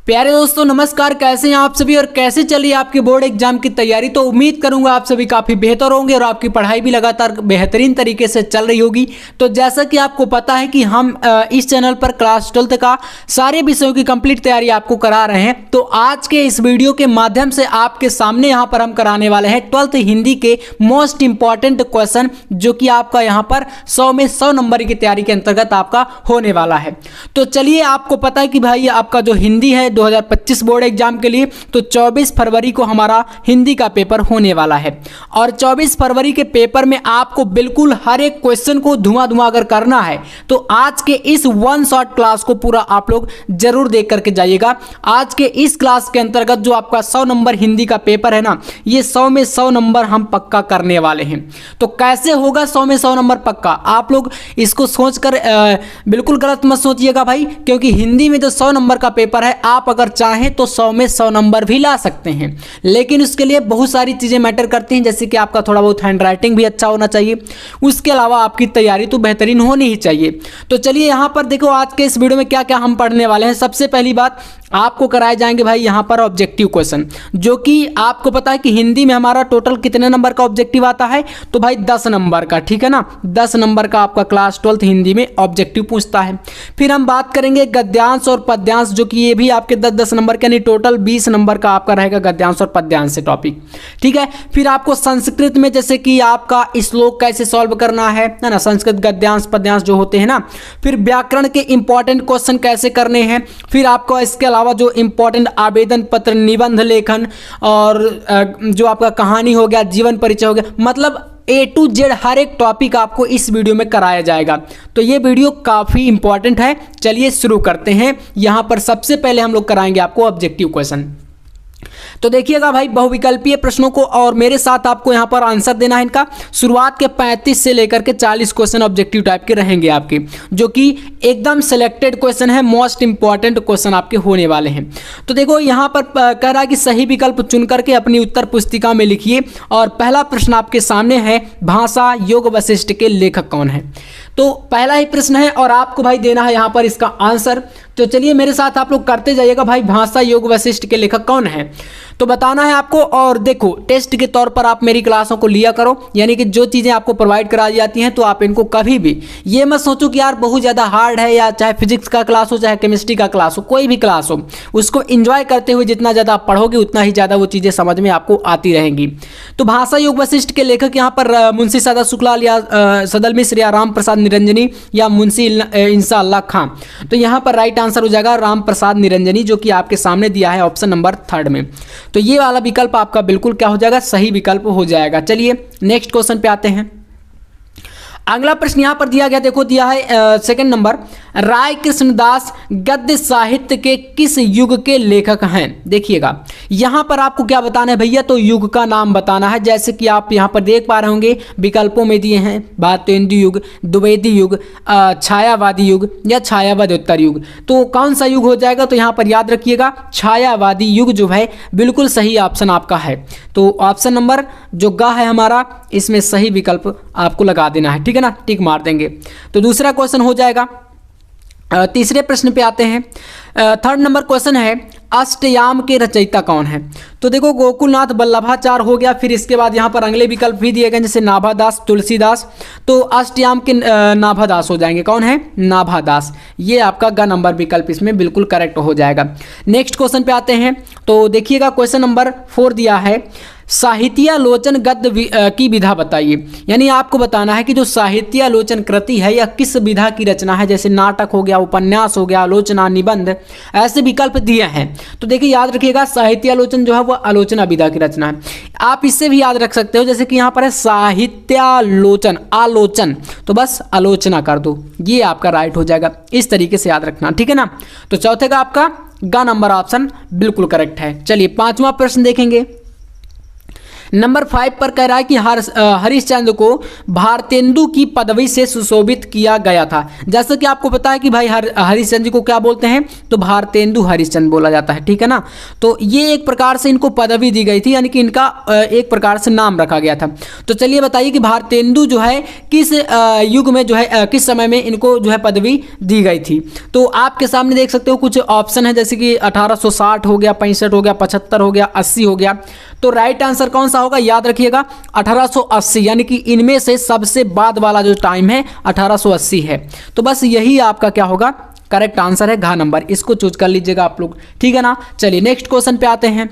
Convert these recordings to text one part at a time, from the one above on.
प्यारे दोस्तों नमस्कार, कैसे हैं आप सभी और कैसे चली आपकी बोर्ड एग्जाम की तैयारी। तो उम्मीद करूंगा आप सभी काफ़ी बेहतर होंगे और आपकी पढ़ाई भी लगातार बेहतरीन तरीके से चल रही होगी। तो जैसा कि आपको पता है कि हम इस चैनल पर क्लास 12th का सारे विषयों की कंप्लीट तैयारी आपको करा रहे हैं। तो आज के इस वीडियो के माध्यम से आपके सामने यहाँ पर हम कराने वाले हैं 12th हिंदी के मोस्ट इंपॉर्टेंट क्वेश्चन, जो कि आपका यहाँ पर 100 में 100 नंबर की तैयारी के अंतर्गत आपका होने वाला है। तो चलिए, आपको पता है कि भाई आपका जो हिंदी है 2025 बोर्ड एग्जाम के लिए, तो 24 फरवरी को हमारा हिंदी का पेपर होने वाला है। और 24 फरवरी के पेपर में आपको बिल्कुल हर एक क्वेश्चन को धुआं अगर करना है तो आज के इस वन शॉट क्लास को पूरा आप लोग जरूर देख करके जाइएगा। आज के इस क्लास के अंतर्गत जो आपका 100 नंबर हिंदी का पेपर है ना, ये 100 में 100 नंबर हम पक्का करने वाले हैं। तो कैसे होगा 100 में 100 नंबर पक्का, आप लोग इसको सोचकर बिल्कुल गलत मत सोचिएगा भाई, क्योंकि हिंदी में जो 100 नंबर का पेपर है, आप अगर चाहें तो 100 में 100 नंबर भी ला सकते हैं, लेकिन उसके लिए बहुत सारी चीज़ें मैटर करती हैं, जैसे कि आपका थोड़ा बहुत हैंड राइटिंग भी अच्छा होना चाहिए, उसके अलावा आपकी तैयारी तो बेहतरीन होनी ही चाहिए। तो चलिए यहाँ पर देखो, आज के इस वीडियो में क्या क्या हम पढ़ने वाले हैं। सबसे पहली बात, आपको कराए जाएंगे भाई यहाँ पर ऑब्जेक्टिव क्वेश्चन, जो कि आपको पता है कि हिंदी में हमारा टोटल कितने नंबर का ऑब्जेक्टिव आता है, तो भाई 10 नंबर का, ठीक है ना। 10 नंबर का आपका क्लास 12th हिंदी में ऑब्जेक्टिव पूछता है। फिर हम बात करेंगे गद्यांश और पद्यांश, जो कि ये भी आपके 10-10 नंबर के, यानी टोटल 20 नंबर का आपका रहेगा गद्यांश और पद्यांश से टॉपिक, ठीक है। फिर आपको संस्कृत में जैसे कि आपका श्लोक कैसे सॉल्व करना है ना, संस्कृत गद्यांश पद्यांश जो होते हैं ना। फिर व्याकरण के इंपॉर्टेंट क्वेश्चन कैसे करने हैं। फिर आपको इसके अलावा जो इंपॉर्टेंट आवेदन पत्र, निबंध लेखन और जो आपका कहानी हो गया, जीवन परिचय हो गया, मतलब A to Z हर एक टॉपिक आपको इस वीडियो में कराया जाएगा। तो ये वीडियो काफ़ी इंपॉर्टेंट है। चलिए शुरू करते हैं। यहाँ पर सबसे पहले हम लोग कराएंगे आपको ऑब्जेक्टिव क्वेश्चन। तो देखिएगा भाई, बहुविकल्पीय प्रश्नों को और मेरे साथ आपको यहाँ पर आंसर देना है इनका। शुरुआत के 35 से लेकर के 40 क्वेश्चन ऑब्जेक्टिव टाइप के रहेंगे आपके, जो कि एकदम सिलेक्टेड क्वेश्चन है, मोस्ट इंपॉर्टेंट क्वेश्चन आपके होने वाले हैं। तो देखो यहाँ पर कह रहा है कि सही विकल्प चुन करके अपनी उत्तर पुस्तिका में लिखिए। और पहला प्रश्न आपके सामने है, भाषा योग वशिष्ठ के लेखक कौन है। तो पहला ही प्रश्न है और आपको भाई देना है यहाँ पर इसका आंसर। तो चलिए मेरे साथ आप लोग करते जाइएगा भाई, भाषा योग वशिष्ठ के लेखक कौन है तो बताना है आपको। और देखो, टेस्ट के तौर पर आप मेरी क्लासों को लिया करो, यानी कि जो चीज़ें आपको प्रोवाइड कराई जाती हैं तो आप इनको कभी भी ये मत सोचो कि यार बहुत ज़्यादा हार्ड है, या चाहे फिजिक्स का क्लास हो चाहे केमिस्ट्री का क्लास हो, कोई भी क्लास हो, उसको एंजॉय करते हुए जितना ज़्यादा आप पढ़ोगे उतना ही ज़्यादा वो चीज़ें समझ में आपको आती रहेंगी। तो भाषा योग वशिष्ठ के लेखक यहाँ पर मुंशी सदा शुक्लाल या सदल मिश्र या राम प्रसाद निरंजनी या मुंशी इंशाअल्लाह खां। तो यहाँ पर राइट आंसर हो जाएगा राम प्रसाद निरंजनी, जो कि आपके सामने दिया है ऑप्शन नंबर 3 में। तो ये वाला विकल्प आपका बिल्कुल क्या हो जाएगा, सही विकल्प हो जाएगा। चलिए नेक्स्ट क्वेश्चन पे आते हैं। अगला प्रश्न यहाँ पर दिया गया, देखो दिया है सेकंड नंबर, राय कृष्णदास गद्य साहित्य के किस युग के लेखक हैं। देखिएगा यहाँ पर आपको क्या बताना है भैया, तो युग का नाम बताना है। जैसे कि आप यहाँ पर देख पा रहे होंगे विकल्पों में दिए हैं भारतेंदु युग, द्विवेदी युग, छायावादी युग या छायावादोत्तर युग। तो कौन सा युग हो जाएगा, तो यहाँ पर याद रखिएगा छायावादी युग जो है बिल्कुल सही ऑप्शन आपका है। तो ऑप्शन नंबर जो ग है हमारा, इसमें सही विकल्प आपको लगा देना है, ठीक है ना, टिक मार देंगे। तो दूसरा क्वेश्चन हो जाएगा। तीसरे प्रश्न पे आते हैं। 3rd नंबर क्वेश्चन है, अष्टयाम के रचयिता कौन है। तो देखो गोकुलनाथ बल्लभाचार्य हो गया, फिर इसके बाद यहाँ पर अगले विकल्प भी दिए गए जैसे नाभादास, तुलसीदास। तो अष्टयाम के नाभादास हो जाएंगे, कौन है, नाभादास। ये आपका ग नंबर विकल्प इसमें बिल्कुल करेक्ट हो जाएगा। नेक्स्ट क्वेश्चन पे आते हैं। तो देखिएगा क्वेश्चन नंबर 4 दिया है, साहित्यालोचन गद्य की विधा बताइए। यानी आपको बताना है कि जो साहित्यालोचन कृति है यह किस विधा की रचना है, जैसे नाटक हो गया, उपन्यास हो गया, आलोचना, निबंध, ऐसे विकल्प दिए हैं। तो देखिए याद रखिएगा, साहित्यालोचन जो है वह आलोचना विधा की रचना है। आप इससे भी याद रख सकते हो, जैसे कि यहाँ पर है साहित्यालोचन, आलोचन, तो बस आलोचना कर दो, ये आपका राइट हो जाएगा। इस तरीके से याद रखना, ठीक है ना। तो चौथे का आपका ग नंबर ऑप्शन बिल्कुल करेक्ट है। चलिए 5वां प्रश्न देखेंगे। नंबर 5 पर कह रहा है कि हरिश्चंद्र को भारतेंदु की पदवी से सुशोभित किया गया था। जैसा कि आपको पता है कि भाई हरिश्चंद्र जी को क्या बोलते हैं, तो भारतेंदु हरिश्चंद्र बोला जाता है, ठीक है ना। तो ये एक प्रकार से इनको पदवी दी गई थी, यानी कि इनका एक प्रकार से नाम रखा गया था। तो चलिए बताइए कि भारतेंदु जो है किस युग में जो है किस समय में इनको जो है पदवी दी गई थी। तो आपके सामने देख सकते हो कुछ ऑप्शन है, जैसे कि 1860 हो गया, 65 हो गया, 75 हो गया, 80 हो गया। तो राइट आंसर कौन सा होगा, याद रखिएगा 1880, यानी कि इनमें से सबसे बाद वाला जो टाइम है 1880 है। तो बस यही आपका क्या होगा, करेक्ट आंसर है, घ नंबर, इसको चूज कर लीजिएगा आप लोग, ठीक है ना। चलिए नेक्स्ट क्वेश्चन पे आते हैं।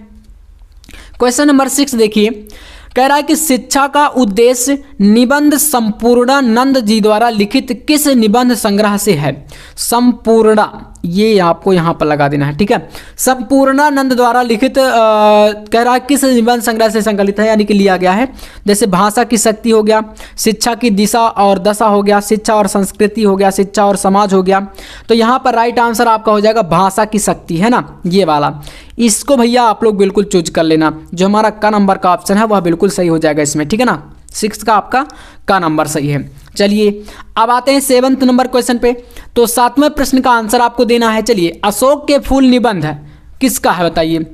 क्वेश्चन नंबर 6 देखिए, कह रहा है कि शिक्षा का उद्देश्य निबंध संपूर्णानंद जी द्वारा लिखित किस निबंध संग्रह से है। संपूर्णा, ये आपको यहाँ पर लगा देना है, ठीक है। संपूर्णानंद द्वारा लिखित कह रहा है किस निबंध संग्रह से संकलित है, यानी कि लिया गया है। जैसे भाषा की शक्ति हो गया, शिक्षा की दिशा और दशा हो गया, शिक्षा और संस्कृति हो गया, शिक्षा और समाज हो गया। तो यहाँ पर राइट आंसर आपका हो जाएगा भाषा की शक्ति, है ना, ये वाला। इसको भैया आप लोग बिल्कुल चूज कर लेना, जो हमारा क नंबर का ऑप्शन है वह बिल्कुल सही हो जाएगा इसमें, ठीक है ना। 6 का आपका का नंबर सही है। चलिए अब आते हैं 7वें नंबर क्वेश्चन पे। तो 7वें प्रश्न का आंसर आपको देना है। चलिए, अशोक के फूल निबंध है किसका है बताइए,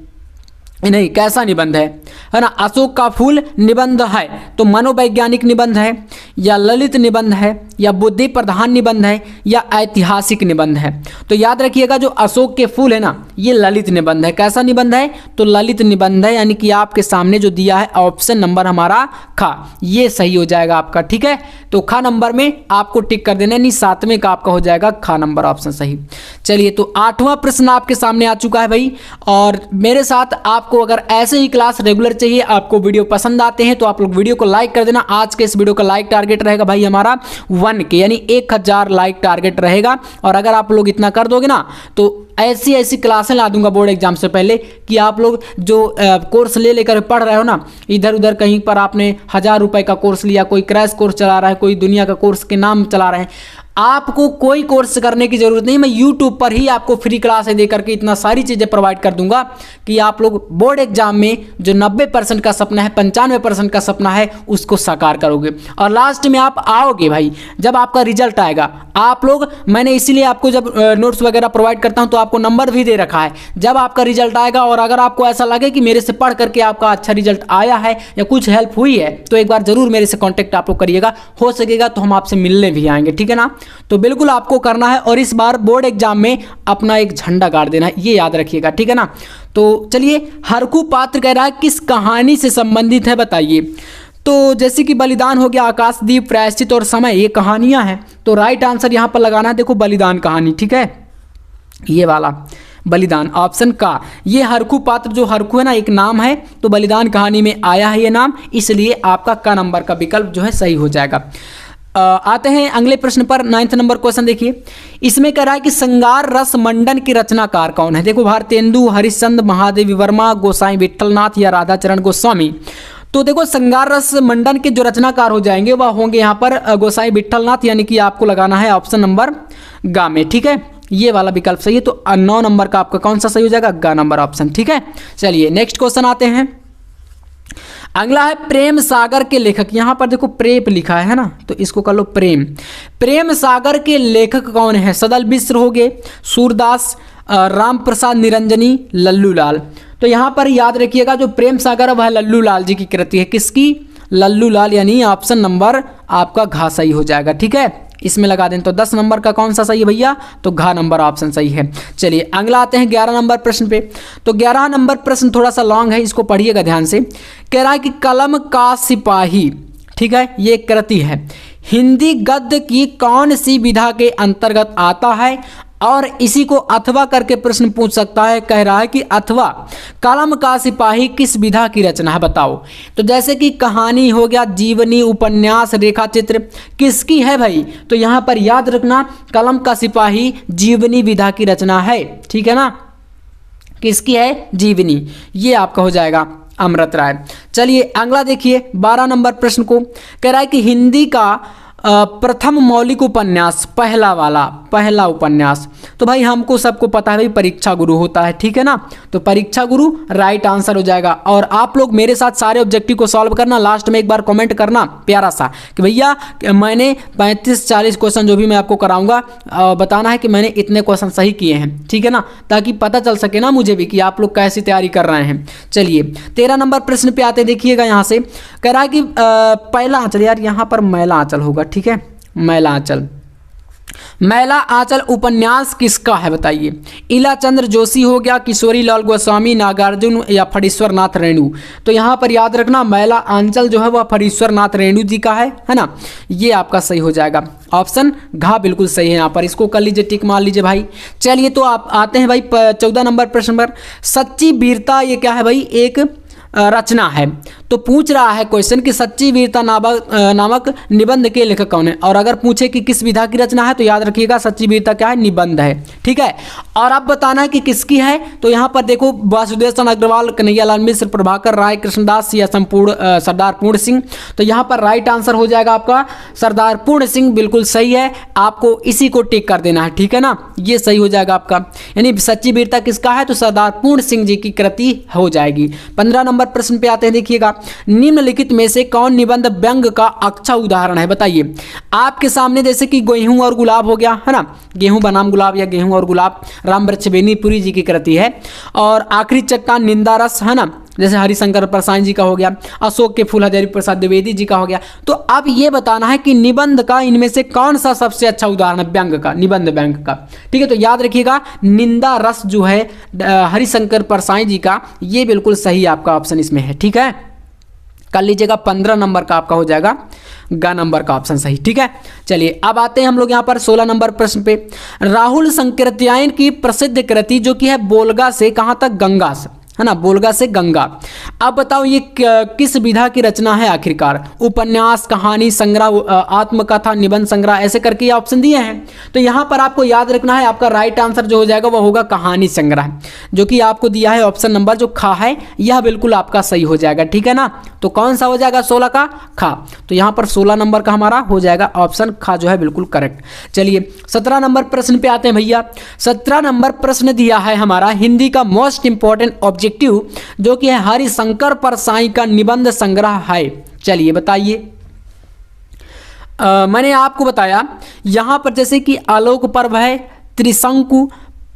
नहीं कैसा निबंध है ना। अशोक का फूल निबंध है तो मनोवैज्ञानिक निबंध है, या ललित निबंध है, या बुद्धि प्रधान निबंध है, या ऐतिहासिक निबंध है। तो याद रखिएगा जो अशोक के फूल है ना, ये ललित निबंध है। कैसा निबंध है, तो ललित निबंध है, यानी कि आपके सामने जो दिया है ऑप्शन नंबर हमारा ख, ये सही हो जाएगा आपका, ठीक है। तो ख नंबर में आपको टिक कर देना, यानी 7वें का आपका हो जाएगा ख नंबर ऑप्शन सही। चलिए, तो 8वां प्रश्न आपके सामने आ चुका है भाई, और मेरे साथ आपको अगर ऐसे ही क्लास रेगुलर चाहिए, आपको वीडियो पसंद आते हैं तो आप लोग वीडियो को लाइक कर देना। आज के इस वीडियो का लाइक टारगेट रहेगा भाई हमारा 1K, यानी 1000 लाइक टारगेट रहेगा। और अगर आप लोग इतना कर दोगे ना, तो ऐसी ऐसी क्लासें ला दूंगा बोर्ड एग्जाम से पहले कि आप लोग जो कोर्स ले लेकर पढ़ रहे हो ना, इधर उधर कहीं पर आपने 1000 रुपए का कोर्स लिया, कोई क्रैश कोर्स चला रहा है, कोई दुनिया का कोर्स के नाम चला रहे हैं, आपको कोई कोर्स करने की जरूरत नहीं। मैं YouTube पर ही आपको फ्री क्लासें दे करके इतना सारी चीज़ें प्रोवाइड कर दूंगा कि आप लोग बोर्ड एग्जाम में जो 90% का सपना है, 95% का सपना है, उसको साकार करोगे। और लास्ट में आप आओगे भाई, जब आपका रिजल्ट आएगा, आप लोग, मैंने इसीलिए आपको जब नोट्स वगैरह प्रोवाइड करता हूं तो आपको नंबर भी दे रखा है। जब आपका रिजल्ट आएगा और अगर आपको ऐसा लगे कि मेरे से पढ़ करके आपका अच्छा रिजल्ट आया है या कुछ हेल्प हुई है, तो एक बार जरूर मेरे से कॉन्टेक्ट आप लोग करिएगा। हो सकेगा तो हम आपसे मिलने भी आएंगे, ठीक है ना। तो बिल्कुल आपको करना है, और इस बार बोर्ड एग्जाम में अपना एक झंडा गाड़ देना है, ये याद रखिएगा, ठीक है ना। तो चलिए, हरकू पात्र कह रहा है किस कहानी से संबंधित है बताइए। तो जैसे कि बलिदान हो गया, आकाशदीप, प्रायश्चित और समय, ये कहानियां हैं। तो राइट आंसर यहां पर लगाना है, देखो बलिदान कहानी, ठीक है, ये वाला बलिदान ऑप्शन का। ये हरकू पात्र, जो हरकू है ना एक नाम है, तो बलिदान कहानी में आया है ये नाम, इसलिए आपका का नंबर का विकल्प जो है सही हो जाएगा। आते हैं अगले प्रश्न पर। 9वां नंबर क्वेश्चन देखिए, इसमें कह रहा है कि श्रृंगार रस मंडन के रचनाकार कौन है। देखो, भारतेंदु, हरिश्चंद्र, महादेवी वर्मा, गोसाई विठलनाथ, या राधाचरण गोस्वामी। तो देखो, श्रृंगार रस मंडन के जो रचनाकार हो जाएंगे वह होंगे यहाँ पर गोसाई विठलनाथ, यानी कि आपको लगाना है ऑप्शन नंबर ग में, ठीक है, ये वाला विकल्प सही है। तो 9 नंबर का आपका कौन सा सही हो जाएगा, ग नंबर ऑप्शन, ठीक है। चलिए नेक्स्ट क्वेश्चन आते हैं। अगला है प्रेम सागर के लेखक। यहां पर देखो प्रेप लिखा है ना, तो इसको कर लो प्रेम। प्रेम सागर के लेखक कौन है। सदल मिश्र हो गए, सूरदास, राम प्रसाद निरंजनी, लल्लू लाल। तो यहां पर याद रखिएगा जो प्रेम सागर है वह लल्लू लाल जी की कृति है। किसकी, लल्लू लाल, यानी ऑप्शन नंबर आपका घ सही हो जाएगा, ठीक है। इसमें लगा दें तो 10 नंबर का कौन सा सही है भैया, तो घ नंबर ऑप्शन सही है। चलिए अगला आते हैं 11 नंबर प्रश्न पे। तो 11 नंबर प्रश्न थोड़ा सा लॉन्ग है, इसको पढ़िएगा ध्यान से। कह रहा है कि कलम का सिपाही, ठीक है, ये कृति है, हिंदी गद्य की कौन सी विधा के अंतर्गत आता है। और इसी को अथवा करके प्रश्न पूछ सकता है। कह रहा है कि अथवा कलम का सिपाही किस विधा की रचना है बताओ। तो जैसे कि कहानी हो गया, जीवनी, उपन्यास, रेखा चित्र, किसकी है भाई। तो यहां पर याद रखना कलम का सिपाही जीवनी विधा की रचना है, ठीक है ना। किसकी है, जीवनी, ये आपका हो जाएगा अमृत राय। चलिए अगला देखिए 12 नंबर प्रश्न को। कह रहा है कि हिंदी का प्रथम मौलिक उपन्यास, पहला उपन्यास। तो भाई हमको सबको पता है भाई परीक्षा गुरु होता है, ठीक है ना। तो परीक्षा गुरु राइट आंसर हो जाएगा। और आप लोग मेरे साथ सारे ऑब्जेक्टिव को सॉल्व करना, लास्ट में एक बार कमेंट करना प्यारा सा कि भैया मैंने 35-40 क्वेश्चन जो भी मैं आपको कराऊंगा बताना है कि मैंने इतने क्वेश्चन सही किए हैं, ठीक है ना, ताकि पता चल सके ना मुझे भी कि आप लोग कैसी तैयारी कर रहे हैं। चलिए 13 नंबर प्रश्न पे आते, देखिएगा यहाँ से कह रहा है कि पहला आंचल, यार यहाँ पर मैला आंचल होगा, ठीक है, मैला आंचल। मैला आंचल उपन्यास किसका है बताइए। इलाचंद्र जोशी हो गया, किशोरी लाल गोस्वामी, नागार्जुन या फणीश्वर नाथ रेणु। तो यहाँ पर याद रखना मैला आंचल जो है वह फणीश्वर नाथ रेणु जी का है ना। ये आपका सही हो जाएगा, ऑप्शन घ बिल्कुल सही है यहाँ पर, इसको कर लीजिए टिक मार लीजिए भाई। चलिए तो आप आते हैं भाई 14 नंबर प्रश्न पर। सच्ची वीरता ये क्या है भाई, एक रचना है। तो पूछ रहा है क्वेश्चन कि सच्ची वीरता नामक निबंध के लेखक कौन है। और अगर पूछे कि किस विधा की रचना है तो याद रखिएगा सच्ची वीरता क्या है, निबंध है, ठीक है। और अब बताना है कि किसकी है। तो यहाँ पर देखो वासुदेव चंद्र अग्रवाल, कन्हैयालाल मिश्र, प्रभाकर राय, कृष्णदास या सरदार पूर्ण सिंह। तो यहाँ पर राइट आंसर हो जाएगा आपका सरदार पूर्ण सिंह, बिल्कुल सही है। आपको इसी को टिक कर देना है, ठीक है ना, ये सही हो जाएगा आपका। यानी सच्ची वीरता किसका है तो सरदार पूर्ण सिंह जी की कृति हो जाएगी। 15 नंबर प्रश्न पे आते हैं, देखिएगा निम्नलिखित में से कौन निबंध व्यंग का अच्छा उदाहरण है बताइए। आपके सामने जैसे कि गेहूं और गुलाब हो गया, है ना, गेहूं बनाम गुलाब या गेहूं और गुलाब राम वृक्षवेणीपुरी जी की कृति है। और आखिरी चट्टान निंदा रस, है ना, जैसे हरिशंकर प्रसाद जी का हो गया, अशोक के फूल हजारी प्रसाद द्विवेदी जी का हो गया। तो अब ये बताना है कि निबंध का इनमें से कौन सा सबसे अच्छा उदाहरण है व्यंग का, निबंध व्यंग का, ठीक है। तो याद रखिएगा निंदा रस जो है हरिशंकर प्रसाद जी का, ये बिल्कुल सही आपका ऑप्शन इसमें है, ठीक है, कर लीजिएगा। 15 नंबर का आपका हो जाएगा ग नंबर का ऑप्शन सही, ठीक है। चलिए अब आते हैं हम लोग यहाँ पर 16 नंबर प्रश्न पे। राहुल संकृत्यायन की प्रसिद्ध कृति जो कि है बोलगा से कहाँ तक, गंगा से, है ना, बोलगा से गंगा। अब बताओ ये किस विधा की रचना है आखिरकार, उपन्यास, कहानी संग्रह, आत्मकथा, निबंध संग्रह, ऐसे करके ये ऑप्शन दिए हैं। तो यहाँ पर आपको याद रखना है आपका राइट आंसर जो हो जाएगा वो होगा कहानी संग्रह, जो कि आपको दिया है ऑप्शन नंबर जो खा है, यह बिल्कुल आपका सही हो जाएगा, ठीक है ना। तो कौन सा हो जाएगा 16 का खा। तो यहाँ पर 16 नंबर का हमारा हो जाएगा ऑप्शन खा जो है बिल्कुल करेक्ट। चलिए 17 नंबर प्रश्न पे आते हैं भैया। 17 नंबर प्रश्न दिया है हमारा हिंदी का मोस्ट इंपॉर्टेंट ऑब्जेक्टिव जो कि है हरिशंकर परसाई का निबंध संग्रह है। चलिए बताइए। मैंने आपको बताया यहां पर जैसे कि आलोक पर्व है, त्रिशंकु,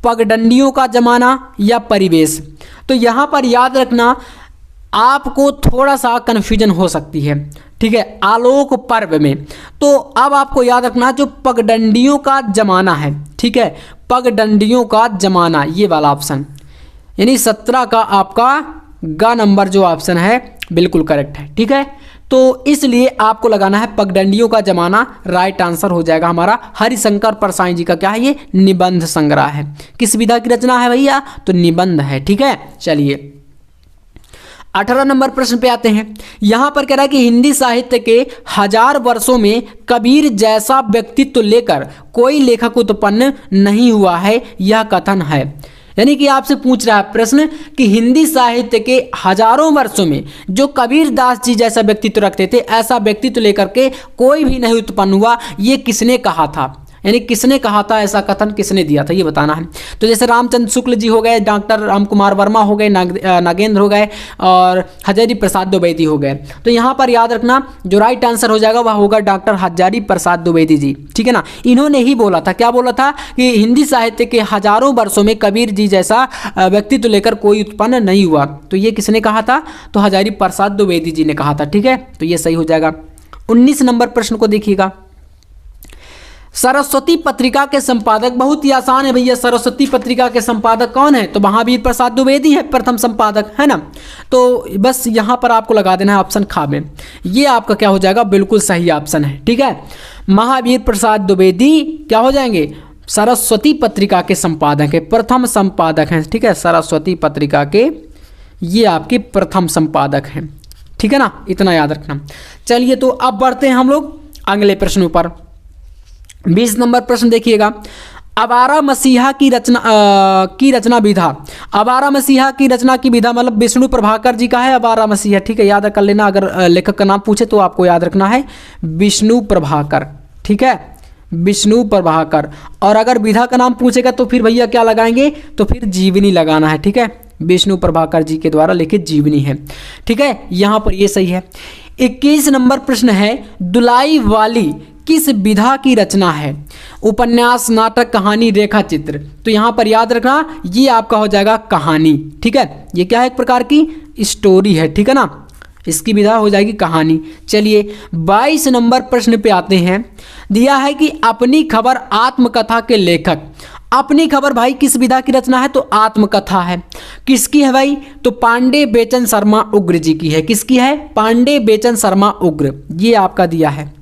पगडंडियों का जमाना या परिवेश। तो यहां पर याद रखना आपको थोड़ा सा कन्फ्यूजन हो सकती है, ठीक है, आलोक पर्व में। तो अब आपको याद रखना जो पगडंडियों का जमाना है, ठीक है, पगडंडियों का जमाना, ये वाला ऑप्शन, यानी 17 का आपका ग नंबर जो ऑप्शन है बिल्कुल करेक्ट है, ठीक है। तो इसलिए आपको लगाना है पगडंडियों का जमाना, राइट आंसर हो जाएगा हमारा हरिशंकर परसाई जी का क्या है, ये निबंध संग्रह है। किस विधा की रचना है भैया, तो निबंध है, ठीक है। चलिए 18 नंबर प्रश्न पे आते हैं। यहां पर कह रहा है कि हिंदी साहित्य के 1000 वर्षों में कबीर जैसा व्यक्तित्व लेकर कोई लेखक उत्पन्न नहीं हुआ है, यह कथन है। यानी कि आपसे पूछ रहा है प्रश्न कि हिंदी साहित्य के हजारों वर्षों में जो कबीर दास जी जैसा व्यक्तित्व रखते थे, ऐसा व्यक्तित्व लेकर के कोई भी नहीं उत्पन्न हुआ, ये किसने कहा था, यानी किसने कहा था, ऐसा कथन किसने दिया था, ये बताना है। तो जैसे रामचंद्र शुक्ल जी हो गए, डॉक्टर राम कुमार वर्मा हो गए, नागेंद्र हो गए और हजारी प्रसाद द्विवेदी हो गए। तो यहाँ पर याद रखना जो राइट आंसर हो जाएगा वह होगा डॉक्टर हजारी प्रसाद द्विवेदी जी, ठीक है ना। इन्होंने ही बोला था, क्या बोला था कि हिंदी साहित्य के हजारों वर्षों में कबीर जी जैसा व्यक्तित्व लेकर कोई उत्पन्न नहीं हुआ। तो ये किसने कहा था, तो हजारी प्रसाद द्विवेदी जी ने कहा था, ठीक है। तो ये सही हो जाएगा। 19 नंबर प्रश्न को देखिएगा। सरस्वती पत्रिका के संपादक, बहुत ही आसान है भैया, सरस्वती पत्रिका के संपादक कौन है, तो महावीर प्रसाद द्विवेदी है प्रथम संपादक, है ना। तो बस यहाँ पर आपको लगा देना है ऑप्शन खा में, ये आपका क्या हो जाएगा, बिल्कुल सही ऑप्शन है, ठीक है। महावीर प्रसाद द्विवेदी क्या हो जाएंगे, सरस्वती पत्रिका के संपादक है, प्रथम संपादक हैं, ठीक है। सरस्वती पत्रिका के ये आपके प्रथम संपादक हैं, ठीक है ना, इतना याद रखना। चलिए तो अब बढ़ते हैं हम लोग अगले प्रश्नों पर। 20 नंबर प्रश्न देखिएगा। आवारा मसीहा की रचना विधा, आवारा मसीहा की रचना की विधा मतलब विष्णु प्रभाकर जी का है आवारा मसीहा, ठीक है, याद कर लेना। अगर लेखक का नाम पूछे तो आपको याद रखना है विष्णु प्रभाकर, ठीक है, विष्णु प्रभाकर। और अगर विधा का नाम पूछेगा तो फिर भैया क्या लगाएंगे, तो फिर जीवनी लगाना है, ठीक है, विष्णु प्रभाकर जी के द्वारा लिखित जीवनी है, ठीक है, यहाँ पर ये सही है। 21 नंबर प्रश्न है, दुलाई वाली किस विधा की रचना है? उपन्यास, नाटक, कहानी, रेखा चित्र। तो यहाँ पर याद रखना ये आपका हो जाएगा कहानी, ठीक है, ये क्या है, एक प्रकार की स्टोरी है, ठीक है ना, इसकी विधा हो जाएगी कहानी। चलिए 22 नंबर प्रश्न पे आते हैं। दिया है कि अपनी खबर आत्मकथा के लेखक। अपनी खबर भाई किस विधा की रचना है, तो आत्मकथा है। किसकी है भाई, तो पांडे बेचन शर्मा उग्र जी की है। किसकी है, पांडे बेचन शर्मा उग्र, ये आपका दिया है।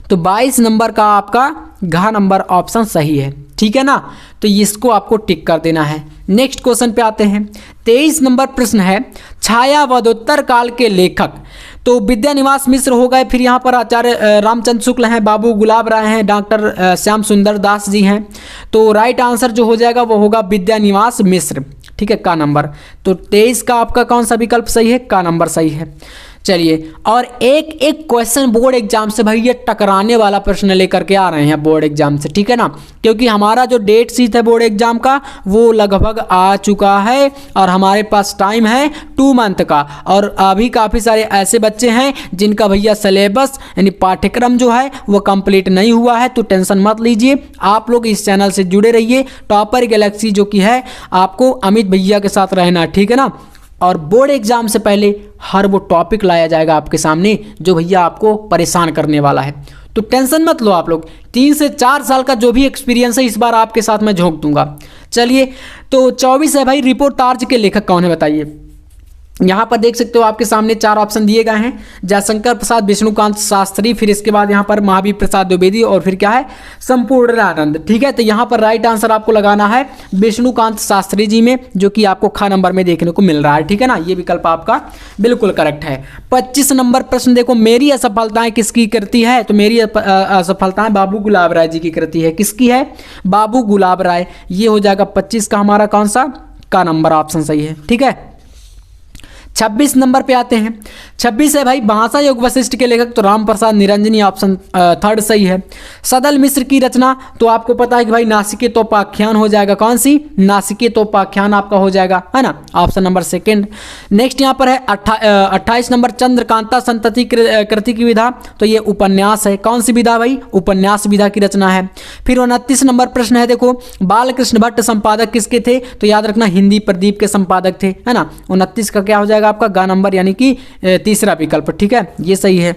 तो 22 नंबर का आपका घ नंबर ऑप्शन सही है, ठीक है ना, तो इसको आपको टिक कर देना है। नेक्स्ट क्वेश्चन पे आते हैं। 23 नंबर प्रश्न है, छायावधोत्तर काल के लेखक। तो विद्यानिवास मिश्र हो गए, फिर यहाँ पर आचार्य रामचंद्र शुक्ल हैं, बाबू गुलाब राय हैं, डॉक्टर श्याम सुंदर दास जी हैं। तो राइट आंसर जो हो जाएगा वो होगा विद्यानिवास मिश्र, ठीक है, का नंबर। तो 23 का आपका कौन सा विकल्प सही है, का नंबर सही है। चलिए, और एक एक क्वेश्चन बोर्ड एग्जाम से भाई ये टकराने वाला प्रश्न लेकर के आ रहे हैं बोर्ड एग्जाम से, ठीक है ना, क्योंकि हमारा जो डेट शीट है बोर्ड एग्जाम का वो लगभग आ चुका है और हमारे पास टाइम है 2 मंथ का। और अभी काफ़ी सारे ऐसे बच्चे हैं जिनका भैया सिलेबस यानी पाठ्यक्रम जो है वो कंप्लीट नहीं हुआ है, तो टेंशन मत लीजिए, आप लोग इस चैनल से जुड़े रहिए। टॉपर गैलेक्सी जो कि है आपको अमित भैया के साथ रहना, ठीक है ना, और बोर्ड एग्जाम से पहले हर वो टॉपिक लाया जाएगा आपके सामने जो भैया आपको परेशान करने वाला है, तो टेंशन मत लो आप लोग। 3 से 4 साल का जो भी एक्सपीरियंस है इस बार आपके साथ मैं झोंक दूंगा। चलिए, तो 24 है भाई, रिपोर्टार्ज के लेखक कौन है बताइए। यहाँ पर देख सकते हो आपके सामने 4 ऑप्शन दिए गए हैं, जयशंकर प्रसाद, विष्णुकांत शास्त्री, फिर इसके बाद यहाँ पर महावीर प्रसाद द्विवेदी और फिर क्या है, संपूर्णानंद, ठीक है। तो यहाँ पर राइट आंसर आपको लगाना है विष्णुकांत शास्त्री जी में, जो कि आपको ख नंबर में देखने को मिल रहा है, ठीक है ना, ये विकल्प आपका बिल्कुल करेक्ट है। 25 नंबर प्रश्न देखो, मेरी असफलताएं किसकी कृति है, तो मेरी असफलताएं बाबू गुलाब राय जी की कृति है। किसकी है, बाबू गुलाब राय, ये हो जाएगा 25 का हमारा कौन सा, का नंबर ऑप्शन सही है, ठीक है। 26 नंबर पे आते हैं। 26 है भाई, भाषा योग वशिष्ठ के लेखक, तो राम प्रसाद निरंजनी, ऑप्शन 3 सही है। सदल मिश्र की रचना, तो आपको पता है कि भाई नासिके तोपाख्यान हो जाएगा, कौन सी, नासिके तोपाख्यान आपका हो जाएगा, है ना, ऑप्शन नंबर 2। नेक्स्ट यहाँ पर है 28 नंबर, चंद्रकांता संतति कृति की विधा, तो ये उपन्यास है। कौन सी विधा भाई, उपन्यास विधा की रचना है। फिर 29 नंबर प्रश्न है, देखो बालकृष्ण भट्ट संपादक किसके थे, तो याद रखना हिंदी प्रदीप के संपादक थे, है ना। 29 का क्या हो जाएगा आपका गा नंबर, यानी कि तीसरा विकल्प, ठीक है, ये सही है।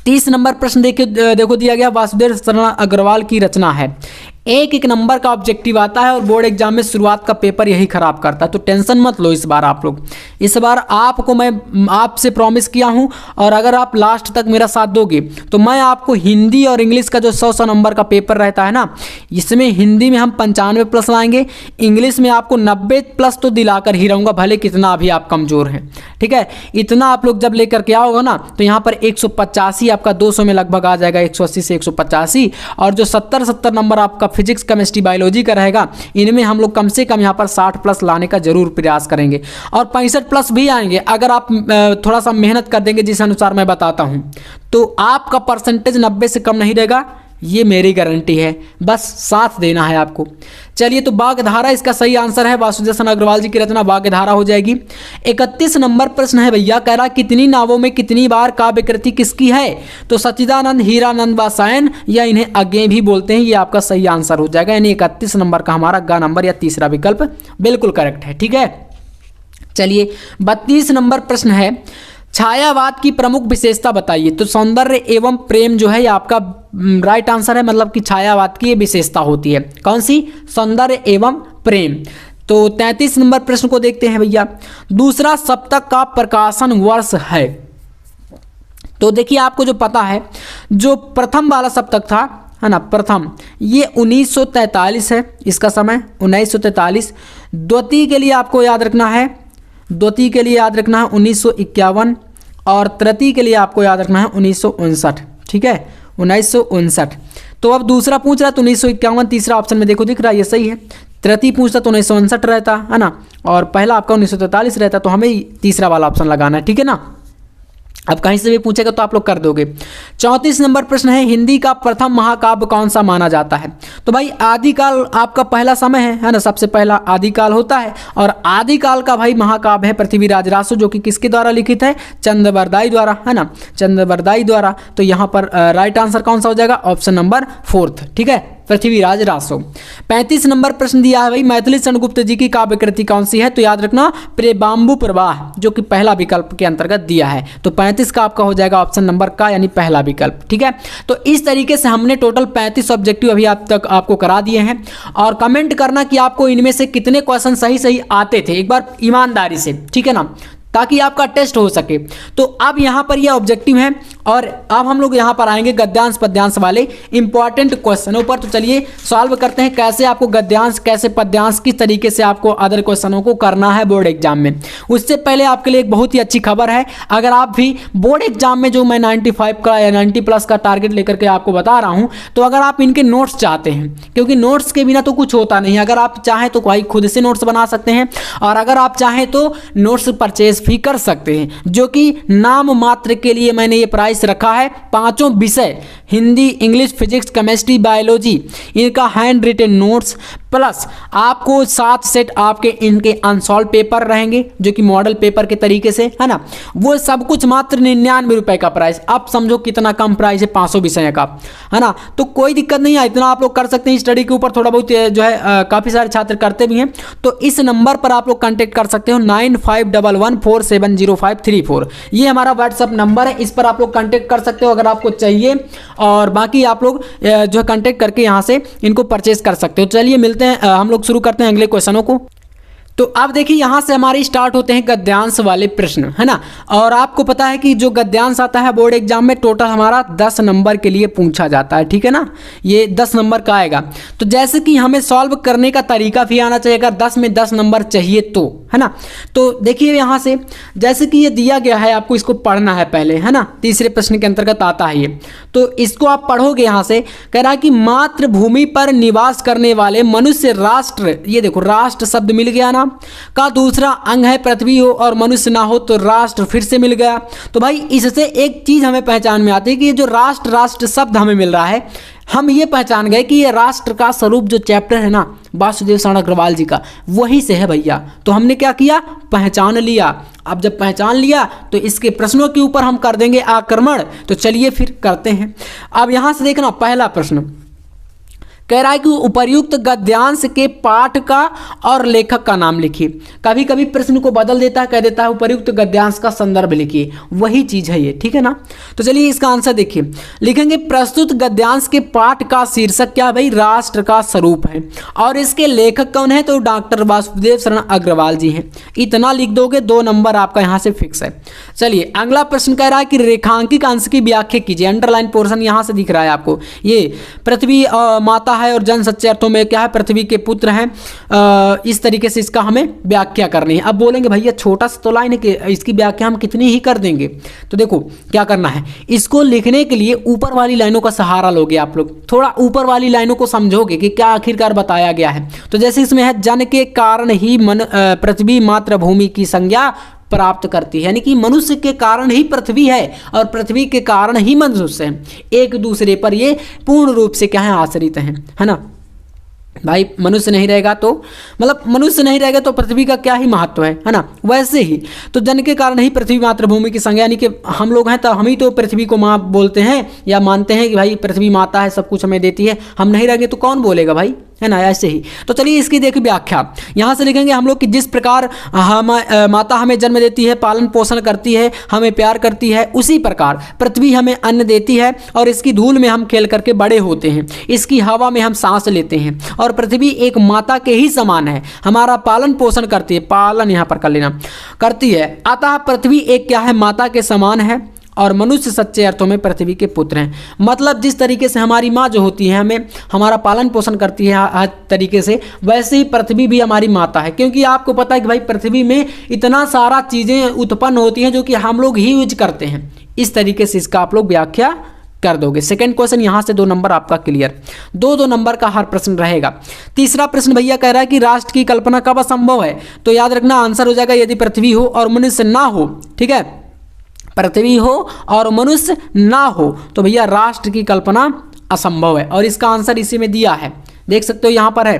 30 नंबर प्रश्न देखो दिया गया, वासुदेव शरण अग्रवाल की रचना है। एक नंबर का ऑब्जेक्टिव आता है और बोर्ड एग्जाम में शुरुआत का पेपर यही खराब करता है, तो टेंशन मत लो इस बार आप लोग। इस बार आपको मैं आपसे प्रॉमिस किया हूं, और अगर आप लास्ट तक मेरा साथ दोगे तो मैं आपको हिंदी और इंग्लिश का जो 100 नंबर का पेपर रहता है ना, इसमें हिंदी में हम 95 प्लस लाएंगे, इंग्लिश में आपको 90 प्लस तो दिलाकर ही रहूँगा, भले कितना अभी आप कमज़ोर हैं, ठीक है। इतना आप लोग जब लेकर के आओगे ना, तो यहाँ पर 185 आपका 200 में लगभग आ जाएगा, 180 से 185, और जो 70 नंबर आपका फिजिक्स, केमिस्ट्री, बायोलॉजी का रहेगा, इनमें हम लोग कम से कम यहाँ पर 60 प्लस लाने का जरूर प्रयास करेंगे, और 65 प्लस भी आएंगे अगर आप थोड़ा सा मेहनत कर देंगे, जिस अनुसार मैं बताता हूँ, तो आपका परसेंटेज 90 से कम नहीं रहेगा, ये मेरी गारंटी है, बस साथ देना है आपको। चलिए, तो बागधारा इसका सही आंसर है, वासुदेव शरण अग्रवाल जी की रचना बागधारा हो जाएगी। 31 नंबर प्रश्न है भैया, कह रहा कितनी नावों में कितनी बार काव्य कृति किसकी है, तो सच्चिदानंद, हीरानंद व सायन, या इन्हें आगे भी बोलते हैं, ये आपका सही आंसर हो जाएगा, यानी 31 नंबर का हमारा ग नंबर या तीसरा विकल्प बिल्कुल करेक्ट है, ठीक है। चलिए, 32 नंबर प्रश्न है, छायावाद की प्रमुख विशेषता बताइए, तो सौंदर्य एवं प्रेम जो है ये आपका राइट आंसर है, मतलब कि छायावाद की ये विशेषता होती है, कौन सी, सौंदर्य एवं प्रेम। तो 33 नंबर प्रश्न को देखते हैं भैया, दूसरा सप्तक का प्रकाशन वर्ष है, तो देखिए आपको जो पता है, जो प्रथम वाला सप्तक था, है ना, प्रथम, ये 1943 है इसका समय, 1943। द्वितीय के लिए आपको याद रखना है, द्वितीय के लिए याद रखना है 1951, और तृतीय के लिए आपको याद रखना है 1959, ठीक है, 1959। तो अब दूसरा पूछ रहा है तो 1951 तीसरा ऑप्शन में देखो दिख रहा है, ये सही है। तृतीय पूछता तो 1959 रहता है ना, और पहला आपका 1943 रहता, तो हमें तीसरा वाला ऑप्शन लगाना है, ठीक है ना। अब कहीं से भी पूछेगा तो आप लोग कर दोगे। 34 नंबर प्रश्न है, हिंदी का प्रथम महाकाव्य कौन सा माना जाता है? तो भाई आदिकाल आपका पहला समय है ना, सबसे पहला आदिकाल होता है। और आदिकाल का भाई महाकाव्य है पृथ्वीराज रासो, जो कि किसके द्वारा लिखित है? चंद्रवरदाई द्वारा, है ना, चंद्रवरदाई द्वारा। तो यहाँ पर राइट आंसर कौन सा हो जाएगा? ऑप्शन नंबर 4, ठीक है, पृथ्वीराज रासो। 35 नंबर प्रश्न दिया है भाई, मैथिली शरण गुप्त जी की काव्य कृति कौन सी है? तो याद रखना प्रेमाम्बु प्रवाह, जो कि पहला विकल्प के अंतर्गत दिया है। तो 35 का आपका हो जाएगा ऑप्शन नंबर का, यानी पहला विकल्प, ठीक है। तो इस तरीके से हमने टोटल 35 ऑब्जेक्टिव अभी आप तक आपको करा दिए हैं। और कमेंट करना कि आपको इनमें से कितने क्वेश्चन सही सही आते थे, एक बार ईमानदारी से, ठीक है ना, ताकि आपका टेस्ट हो सके। तो अब यहाँ पर यह ऑब्जेक्टिव है और अब हम लोग यहाँ पर आएंगे गद्यांश पद्यांश वाले इंपॉर्टेंट क्वेश्चनों पर। तो चलिए सॉल्व करते हैं कैसे आपको गद्यांश, कैसे पद्यांश, किस तरीके से आपको अदर क्वेश्चनों को करना है बोर्ड एग्जाम में। उससे पहले आपके लिए एक बहुत ही अच्छी खबर है, अगर आप भी बोर्ड एग्जाम में जो मैं 95 का या 90+ का टारगेट लेकर के आपको बता रहा हूँ, तो अगर आप इनके नोट्स चाहते हैं, क्योंकि नोट्स के बिना तो कुछ होता नहीं, अगर आप चाहें तो भाई खुद से नोट्स बना सकते हैं, और अगर आप चाहें तो नोट्स परचेज भी कर सकते हैं, जो कि नाम मात्र के लिए मैंने ये प्राइस रखा है। 5 विषय Hindi, English, physics, chemistry, biology, इनका हैंड रिटन नोट्स प्लस आपको 7 सेट आपके इनके अनसॉल्व पेपर रहेंगे, जो कि मॉडल पेपर के तरीके से, है ना, वो सब कुछ मात्र 99 रुपए का प्राइस। आप समझो कितना कम प्राइस है 500 विषय का, है ना। तो कोई दिक्कत नहीं है, इतना आप लोग कर सकते हैं। स्टडी के ऊपर थोड़ा बहुत जो है काफ़ी सारे छात्र करते भी हैं। तो इस नंबर पर आप लोग कांटेक्ट कर सकते हो, 9511470534। ये हमारा व्हाट्सअप नंबर है, इस पर आप लोग कांटेक्ट कर सकते हो अगर आपको चाहिए, और बाकी आप लोग जो है कांटेक्ट करके यहाँ से इनको परचेज कर सकते हो। चलिए मिलते हैं, हम लोग शुरू करते हैं अगले क्वेश्चनों को। तो अब देखिए यहाँ से हमारे स्टार्ट होते हैं गद्यांश वाले प्रश्न, है ना। और आपको पता है कि जो गद्यांश आता है बोर्ड एग्जाम में टोटल हमारा 10 नंबर के लिए पूछा जाता है, ठीक है ना, ये 10 नंबर का आएगा। तो जैसे कि हमें सॉल्व करने का तरीका भी आना चाहिए, अगर 10 में 10 नंबर चाहिए तो, है ना। तो देखिए यहाँ से जैसे कि ये दिया गया है, आपको इसको पढ़ना है पहले, है ना, तीसरे प्रश्न के अंतर्गत आता है ये। तो इसको आप पढ़ोगे, यहाँ से कह रहा है कि मातृभूमि पर निवास करने वाले मनुष्य राष्ट्र, ये देखो राष्ट्र शब्द मिल गया ना, का दूसरा अंग है पृथ्वी हो और मनुष्य ना हो तो राष्ट्र फिर से मिल गया। तो भाई इससे एक चीज हमें पहचान में आती है कि ये जो राष्ट्र शब्द हमें मिल रहा है, हम ये पहचान गए कि ये राष्ट्र का स्वरूप जो चैप्टर है ना वासुदेव शरण अग्रवाल जी का, वहीं से है भैया। तो हमने क्या किया, पहचान लिया। अब जब पहचान लिया तो इसके प्रश्नों के ऊपर हम कर देंगे आक्रमण। तो चलिए फिर करते हैं। अब यहां से देखना पहला प्रश्न कह रहा है कि उपर्युक्त गद्यांश के पाठ का और लेखक का नाम लिखिए। कभी कभी प्रश्न को बदल देता है, कह देता है उपर्युक्त गद्यांश का संदर्भ लिखिए, वही चीज है ये, ठीक है ना। तो चलिए इसका आंसर देखिए, लिखेंगे प्रस्तुत गद्यांश के पाठ का शीर्षक क्या भाई, राष्ट्र का स्वरूप है, और इसके लेखक कौन है, तो डॉक्टर वासुदेव शरण अग्रवाल जी हैं। इतना लिख दोगे, 2 नंबर आपका यहाँ से फिक्स है। चलिए अगला प्रश्न कह रहा है कि रेखांकित अंश की व्याख्या कीजिए। अंडरलाइन पोर्शन यहाँ से दिख रहा है आपको, ये पृथ्वी माता है और जन सच्चे अर्थों में क्या है, पृथ्वी के पुत्र हैं। इस तरीके से इसका हमें व्याख्या करनी है। अब बोलेंगे भैया छोटा सा तो लाइन है कि इसकी व्याख्या हम कितनी ही कर देंगे। तो देखो क्या करना है, इसको लिखने के लिए ऊपर वाली लाइनों का सहारा लोगे आप लोग, थोड़ा ऊपर वाली लाइनों को समझोगे कि क्या आखिरकार बताया गया है। तो जैसे इसमें है जन के कारण ही पृथ्वी मातृभूमि की संज्ञा प्राप्त करती है, यानी कि मनुष्य के कारण ही पृथ्वी है और पृथ्वी के कारण ही मनुष्य है, एक दूसरे पर ये पूर्ण रूप से क्या है, आश्रित हैं, है ना। भाई मनुष्य नहीं रहेगा तो मतलब मनुष्य नहीं रहेगा तो पृथ्वी का क्या ही महत्व है ना। वैसे ही तो जन के कारण ही पृथ्वी मातृभूमि की संज्ञा, यानी कि हम लोग हैं तो हम ही तो पृथ्वी को माँ बोलते हैं या मानते हैं कि भाई पृथ्वी माता है, सब कुछ हमें देती है, हम नहीं रहेंगे तो कौन बोलेगा भाई, है ना। ऐसे ही तो चलिए इसकी देखिए व्याख्या, यहाँ से लिखेंगे हम लोग कि जिस प्रकार माता हमें जन्म देती है, पालन पोषण करती है, हमें प्यार करती है, उसी प्रकार पृथ्वी हमें अन्न देती है और इसकी धूल में हम खेल करके बड़े होते हैं, इसकी हवा में हम सांस लेते हैं और पृथ्वी एक माता के ही समान है, हमारा पालन पोषण करती है, पालन यहाँ पर कर लेना, करती है। अतः पृथ्वी एक क्या है, माता के समान है और मनुष्य सच्चे अर्थों में पृथ्वी के पुत्र हैं। मतलब जिस तरीके से हमारी माँ जो होती है हमें हमारा पालन पोषण करती है हर तरीके से, वैसे ही पृथ्वी भी हमारी माता है। क्योंकि आपको पता है कि भाई पृथ्वी में इतना सारा चीज़ें उत्पन्न होती हैं जो कि हम लोग ही यूज करते हैं। इस तरीके से इसका आप लोग व्याख्या कर दोगे। सेकंड क्वेश्चन यहाँ से 2 नंबर आपका क्लियर, 2 नंबर का हर प्रश्न रहेगा। तीसरा प्रश्न भैया कह रहा है कि राष्ट्र की कल्पना कब असंभव है, तो याद रखना आंसर हो जाएगा यदि पृथ्वी हो और मनुष्य ना हो, ठीक है। पृथ्वी हो और मनुष्य ना हो तो भैया राष्ट्र की कल्पना असंभव है। और इसका आंसर इसी में दिया है, देख सकते हो यहाँ पर है,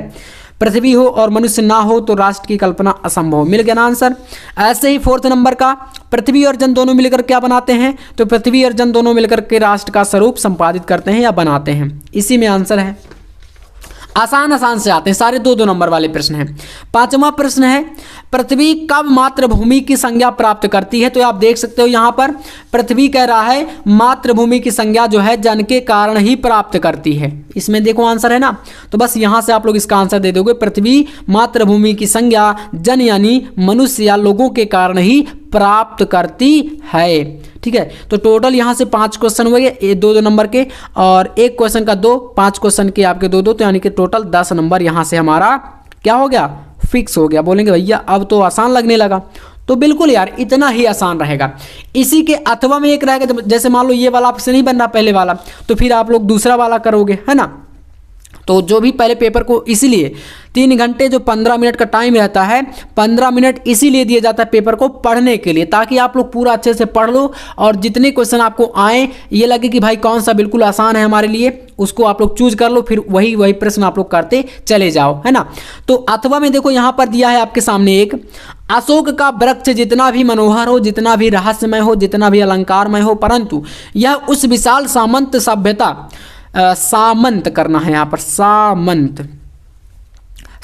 पृथ्वी हो और मनुष्य ना हो तो राष्ट्र की कल्पना असंभव। मिल गया ना आंसर। ऐसे ही 4th नंबर का, पृथ्वी और जन दोनों मिलकर क्या बनाते हैं, तो पृथ्वी और जन दोनों मिलकर के राष्ट्र का स्वरूप संपादित करते हैं या बनाते हैं, इसी में आंसर है। आसान आसान से आते हैं, सारे 2-2 नंबर वाले प्रश्न हैं। 5वां प्रश्न है, पृथ्वी कब मातृभूमि की संज्ञा प्राप्त करती है, तो आप देख सकते हो यहाँ पर पृथ्वी कह रहा है मातृभूमि की संज्ञा जो है जन के कारण ही प्राप्त करती है। इसमें देखो आंसर है ना, तो बस यहाँ से आप लोग इसका आंसर दे दोगे, पृथ्वी मातृभूमि की संज्ञा जन यानी मनुष्य या लोगों के कारण ही प्राप्त करती है। ठीक है, तो टोटल यहाँ से 5 क्वेश्चन हुए 2-2 नंबर के, और एक क्वेश्चन का 2, 5 क्वेश्चन के आपके 2-2, तो यानी कि टोटल 10 नंबर यहाँ से हमारा क्या हो गया, फिक्स हो गया। बोलेंगे भैया अब तो आसान लगने लगा, तो बिल्कुल यार इतना ही आसान रहेगा। इसी के अथवा में एक रहेगा, जैसे मान लो ये वाला आपसे नहीं बन रहा पहले वाला, तो फिर आप लोग दूसरा वाला करोगे, है ना। तो जो भी पहले पेपर को, इसीलिए 3 घंटे जो 15 मिनट का टाइम रहता है, 15 मिनट इसीलिए दिया जाता है पेपर को पढ़ने के लिए, ताकि आप लोग पूरा अच्छे से पढ़ लो और जितने क्वेश्चन आपको आए ये लगे कि भाई कौन सा बिल्कुल आसान है हमारे लिए, उसको आप लोग चूज कर लो, फिर वही प्रश्न आप लोग करते चले जाओ, है ना। तो अथवा में देखो यहाँ पर दिया है आपके सामने एक, अशोक का वृक्ष जितना भी मनोहर हो, जितना भी रहस्यमय हो, जितना भी अलंकारमय हो, परंतु यह उस विशाल सामंत सभ्यता, सामंत करना है यहाँ पर, सामंत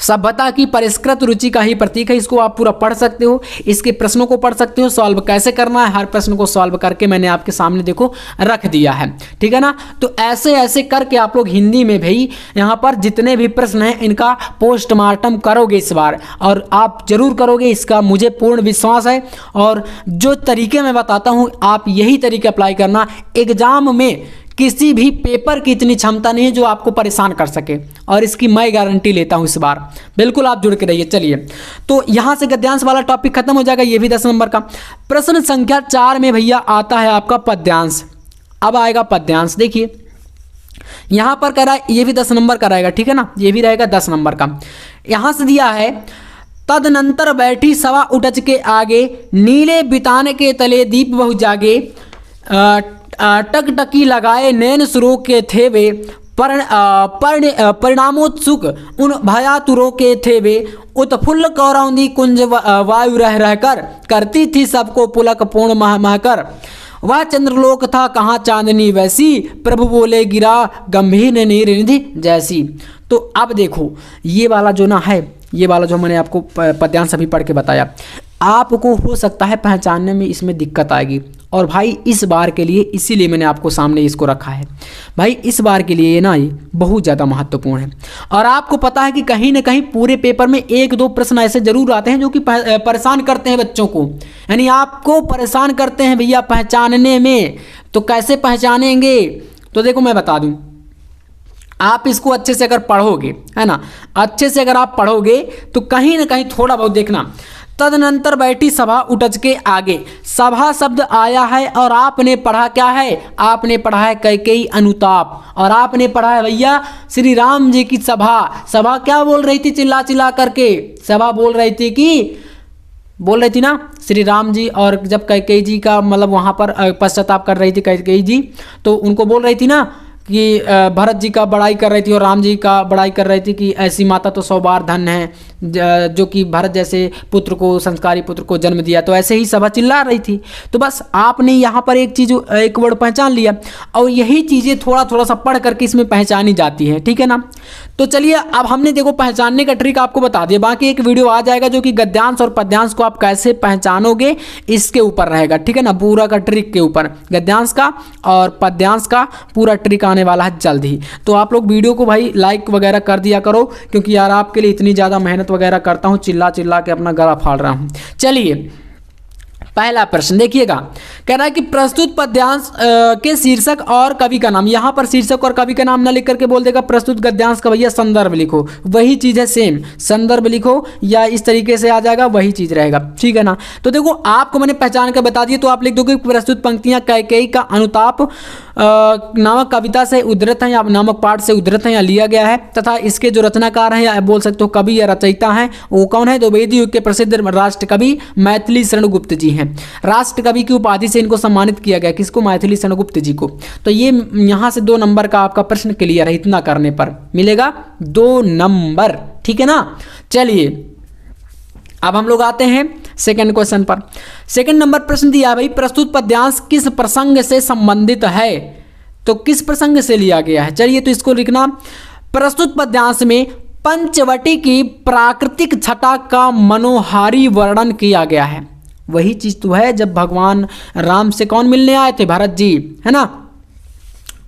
सभ्यता की परिष्कृत रुचि का ही प्रतीक है। इसको आप पूरा पढ़ सकते हो, इसके प्रश्नों को पढ़ सकते हो, सॉल्व कैसे करना है, हर प्रश्न को सॉल्व करके मैंने आपके सामने देखो रख दिया है, ठीक है ना। तो ऐसे ऐसे करके आप लोग हिंदी में भी यहाँ पर जितने भी प्रश्न हैं इनका पोस्टमार्टम करोगे इस बार, और आप जरूर करोगे, इसका मुझे पूर्ण विश्वास है। और जो तरीके मैं बताता हूँ आप यही तरीके अप्लाई करना। एग्जाम में किसी भी पेपर की इतनी क्षमता नहीं है जो आपको परेशान कर सके, और इसकी मैं गारंटी लेता हूं इस बार। बिल्कुल आप जुड़ के रहिए। चलिए, तो यहां से गद्यांश वाला टॉपिक खत्म हो जाएगा, ये भी 10 नंबर का। प्रश्न संख्या 4 में भैया आता है आपका पद्यांश। अब आएगा पद्यांश, देखिए यहां पर कह रहा है, ये भी 10 नंबर का रहेगा, ठीक है ना, ये भी रहेगा 10 नंबर का। यहां से दिया है, तदनंतर बैठी सभा उठच के आगे, नीले बिताने के तले दीप बहु जागे, टकटकी लगाए नैन सुरों के थे वे, परिणामोत्सुक उन भयातुरों के थे वे, उत्फुल्ल कौरौंदी कुंज वायु रह रहकर, करती थी सबको पुलक पूर्ण महकर, वह चंद्रलोक था कहाँ चांदनी वैसी, प्रभु बोले गिरा गंभीर नीर निधि जैसी। तो अब देखो ये वाला जो ना है, ये वाला जो मैंने आपको पद्यांश अभी पढ़ के बताया, आपको हो सकता है पहचानने में इसमें दिक्कत आएगी। और भाई इस बार के लिए इसीलिए मैंने आपको सामने इसको रखा है भाई, इस बार के लिए ना ये बहुत ज़्यादा महत्वपूर्ण है। और आपको पता है कि कहीं ना कहीं पूरे पेपर में 1-2 प्रश्न ऐसे जरूर आते हैं जो कि परेशान करते हैं बच्चों को, यानी आपको परेशान करते हैं भैया पहचानने में। तो कैसे पहचानेंगे, तो देखो मैं बता दूं, आप इसको अच्छे से अगर पढ़ोगे, है ना, अच्छे से अगर आप पढ़ोगे तो कहीं ना कहीं थोड़ा बहुत देखना। तदनंतर बैठी सभा उठच के आगे, सभा शब्द आया है और आपने पढ़ा क्या है, आपने पढ़ा है कैकेयी अनुताप, और आपने पढ़ा है भैया श्री राम जी की सभा। सभा क्या बोल रही थी, चिल्ला चिल्ला करके सभा बोल रही थी ना श्री राम जी, और जब कैकेयी जी का मतलब वहाँ पर पश्चाताप कर रही थी कैकेयी जी, तो उनको बोल रही थी ना कि भरत जी का बड़ाई कर रही थी और राम जी का बड़ाई कर रही थी कि ऐसी माता तो 100 बार धन्य है जो कि भरत जैसे पुत्र को, संस्कारी पुत्र को जन्म दिया। तो ऐसे ही सभा चिल्ला रही थी। तो बस आपने यहाँ पर एक वर्ड पहचान लिया, और यही चीज़ें थोड़ा सा पढ़ करके इसमें पहचानी जाती हैं, ठीक है ना। तो चलिए अब हमने देखो पहचानने का ट्रिक आपको बता दिया, बाकी एक वीडियो आ जाएगा जो कि गद्यांश और पद्यांश को आप कैसे पहचानोगे इसके ऊपर रहेगा, ठीक है ना, पूरा का ट्रिक के ऊपर, गद्यांश का और पद्यांश का पूरा ट्रिक आने वाला है जल्द ही। तो आप लोग वीडियो को भाई लाइक वगैरह कर दिया करो, क्योंकि यार आपके लिए इतनी ज़्यादा मेहनत वगैरह करता हूँ, चिल्ला चिल्ला के अपना गला फाड़ रहा हूँ। चलिए पहला प्रश्न देखिएगा, कह रहा है कि प्रस्तुत पद्यांश के शीर्षक और कवि का नाम। यहाँ पर शीर्षक और कवि का नाम ना लिख करके बोल देगा प्रस्तुत गद्यांश का भैया संदर्भ लिखो, वही चीज़ है सेम, संदर्भ लिखो या इस तरीके से आ जाएगा, वही चीज़ रहेगा, ठीक है ना। तो देखो आपको मैंने पहचान कर बता दिया, तो आप लिख दोगे प्रस्तुत पंक्तियाँ कैकेयी का अनुताप नामक कविता से उद्धृत हैं या नामक पाठ से उद्धृत हैं या लिया गया है, तथा इसके जो रचनाकार हैं या बोल सकते हो कवि या रचयिता हैं वो कौन है, तो वेदी युग के प्रसिद्ध राष्ट्र कवि मैथिली शरण गुप्त जी हैं। हैं। राष्ट्र कवि की उपाधि से इनको सम्मानित किया गया, किसको? मैथिली शरण गुप्त जी को। तो ये यहाँ से 2 नंबर का आपका प्रश्न क्लियर है, इतना करने पर मिलेगा 2 नंबर, ठीक है ना। चलिए अब हम लोग आते हैं सेकंड क्वेश्चन पर। सेकंड नंबर प्रश्न दिया भाई, प्रस्तुत पद्यांश किस प्रसंग से संबंधित है? तो किस प्रसंग से लिया गया है? चलिए तो इसको लिखना, प्रस्तुत पद्यांश में पंचवटी की प्राकृतिक छटा का मनोहारी वर्णन किया गया है। वही चीज तो है जब भगवान राम से कौन मिलने आए थे? भरत जी, है ना,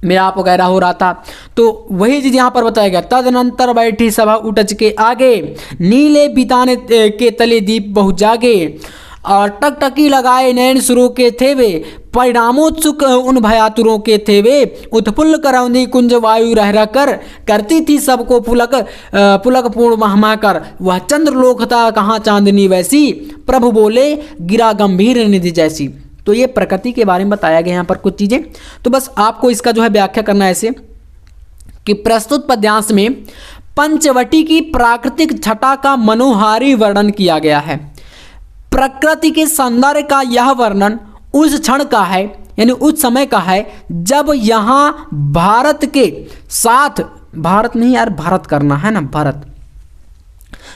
मिलाप वगैरह हो रहा था, तो वही चीज यहाँ पर बताया गया। तदनंतर बैठी सभा उठच के आगे, नीले बिताने के तले दीप बहु जागे, और टकटकी लगाए नयन सुरों के थे वे, परिणामोत्सुक उन भयातुरों के थे वे, उत्फुल्ल करौंदी कुंज वायु रह रह कर, करती थी सबको पुलक पुलक पूर्ण महमा कर, वह चंद्रलोक था कहाँ चांदनी वैसी, प्रभु बोले गिरा गंभीर निधि जैसी। तो ये प्रकृति के बारे में बताया गया यहाँ पर कुछ चीज़ें। तो बस आपको इसका जो है व्याख्या करना है ऐसे कि प्रस्तुत पद्यांश में पंचवटी की प्राकृतिक छटा का मनोहारी वर्णन किया गया है। प्रकृति के सौंदर्य का यह वर्णन उस क्षण का है, यानी उस समय का है जब यहाँ भारत के साथ, भारत नहीं यार, भारत करना है ना,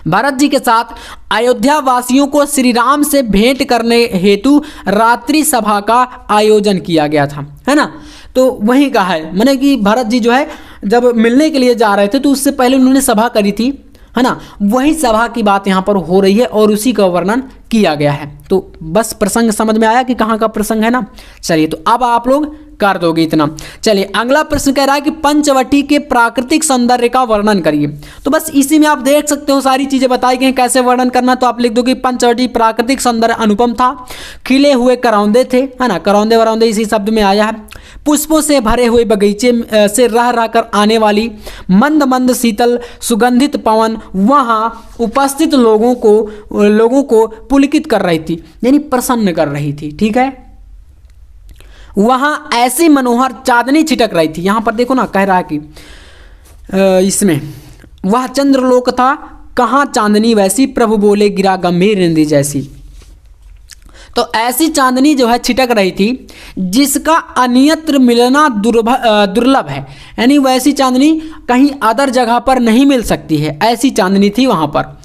भरत जी के साथ अयोध्या वासियों को श्री राम से भेंट करने हेतु रात्रि सभा का आयोजन किया गया था, है ना। तो वही का है, माने कि भरत जी जो है जब मिलने के लिए जा रहे थे तो उससे पहले उन्होंने सभा करी थी, है ना, वही सभा की बात यहाँ पर हो रही है और उसी का वर्णन किया गया है। तो बस प्रसंग समझ में आया कि कहाँ का प्रसंग है ना। चलिए तो अब आप लोग कर दोगे इतना। चलिए अगला प्रश्न कह रहा है कि पंचवटी के प्राकृतिक सौंदर्य का वर्णन करिए। तो बस इसी में आप देख सकते हो सारी चीजें बताई गई कैसे वर्णन करना। तो आप लिख दो कि पंचवटी प्राकृतिक सौंदर्य अनुपम था, खिले हुए करौंदे थे, है ना, करौंदे वरौंदे इसी शब्द में आया है, पुष्पों से भरे हुए बगीचे से रह रह कर आने वाली मंद मंद शीतल सुगंधित पवन वहाँ उपस्थित लोगों को पुलकित कर रही थी, यानी प्रसन्न कर रही थी, ठीक है। वहाँ ऐसी मनोहर चांदनी छिटक रही थी। यहाँ पर देखो ना, कह रहा है कि इसमें वह चंद्रलोक था कहाँ चांदनी वैसी, प्रभु बोले गिरा गंभीर निधि जैसी। तो ऐसी चांदनी जो है छिटक रही थी जिसका अन्यत्र मिलना दुर्लभ है, यानी वैसी चांदनी कहीं अदर जगह पर नहीं मिल सकती है, ऐसी चांदनी थी वहाँ पर।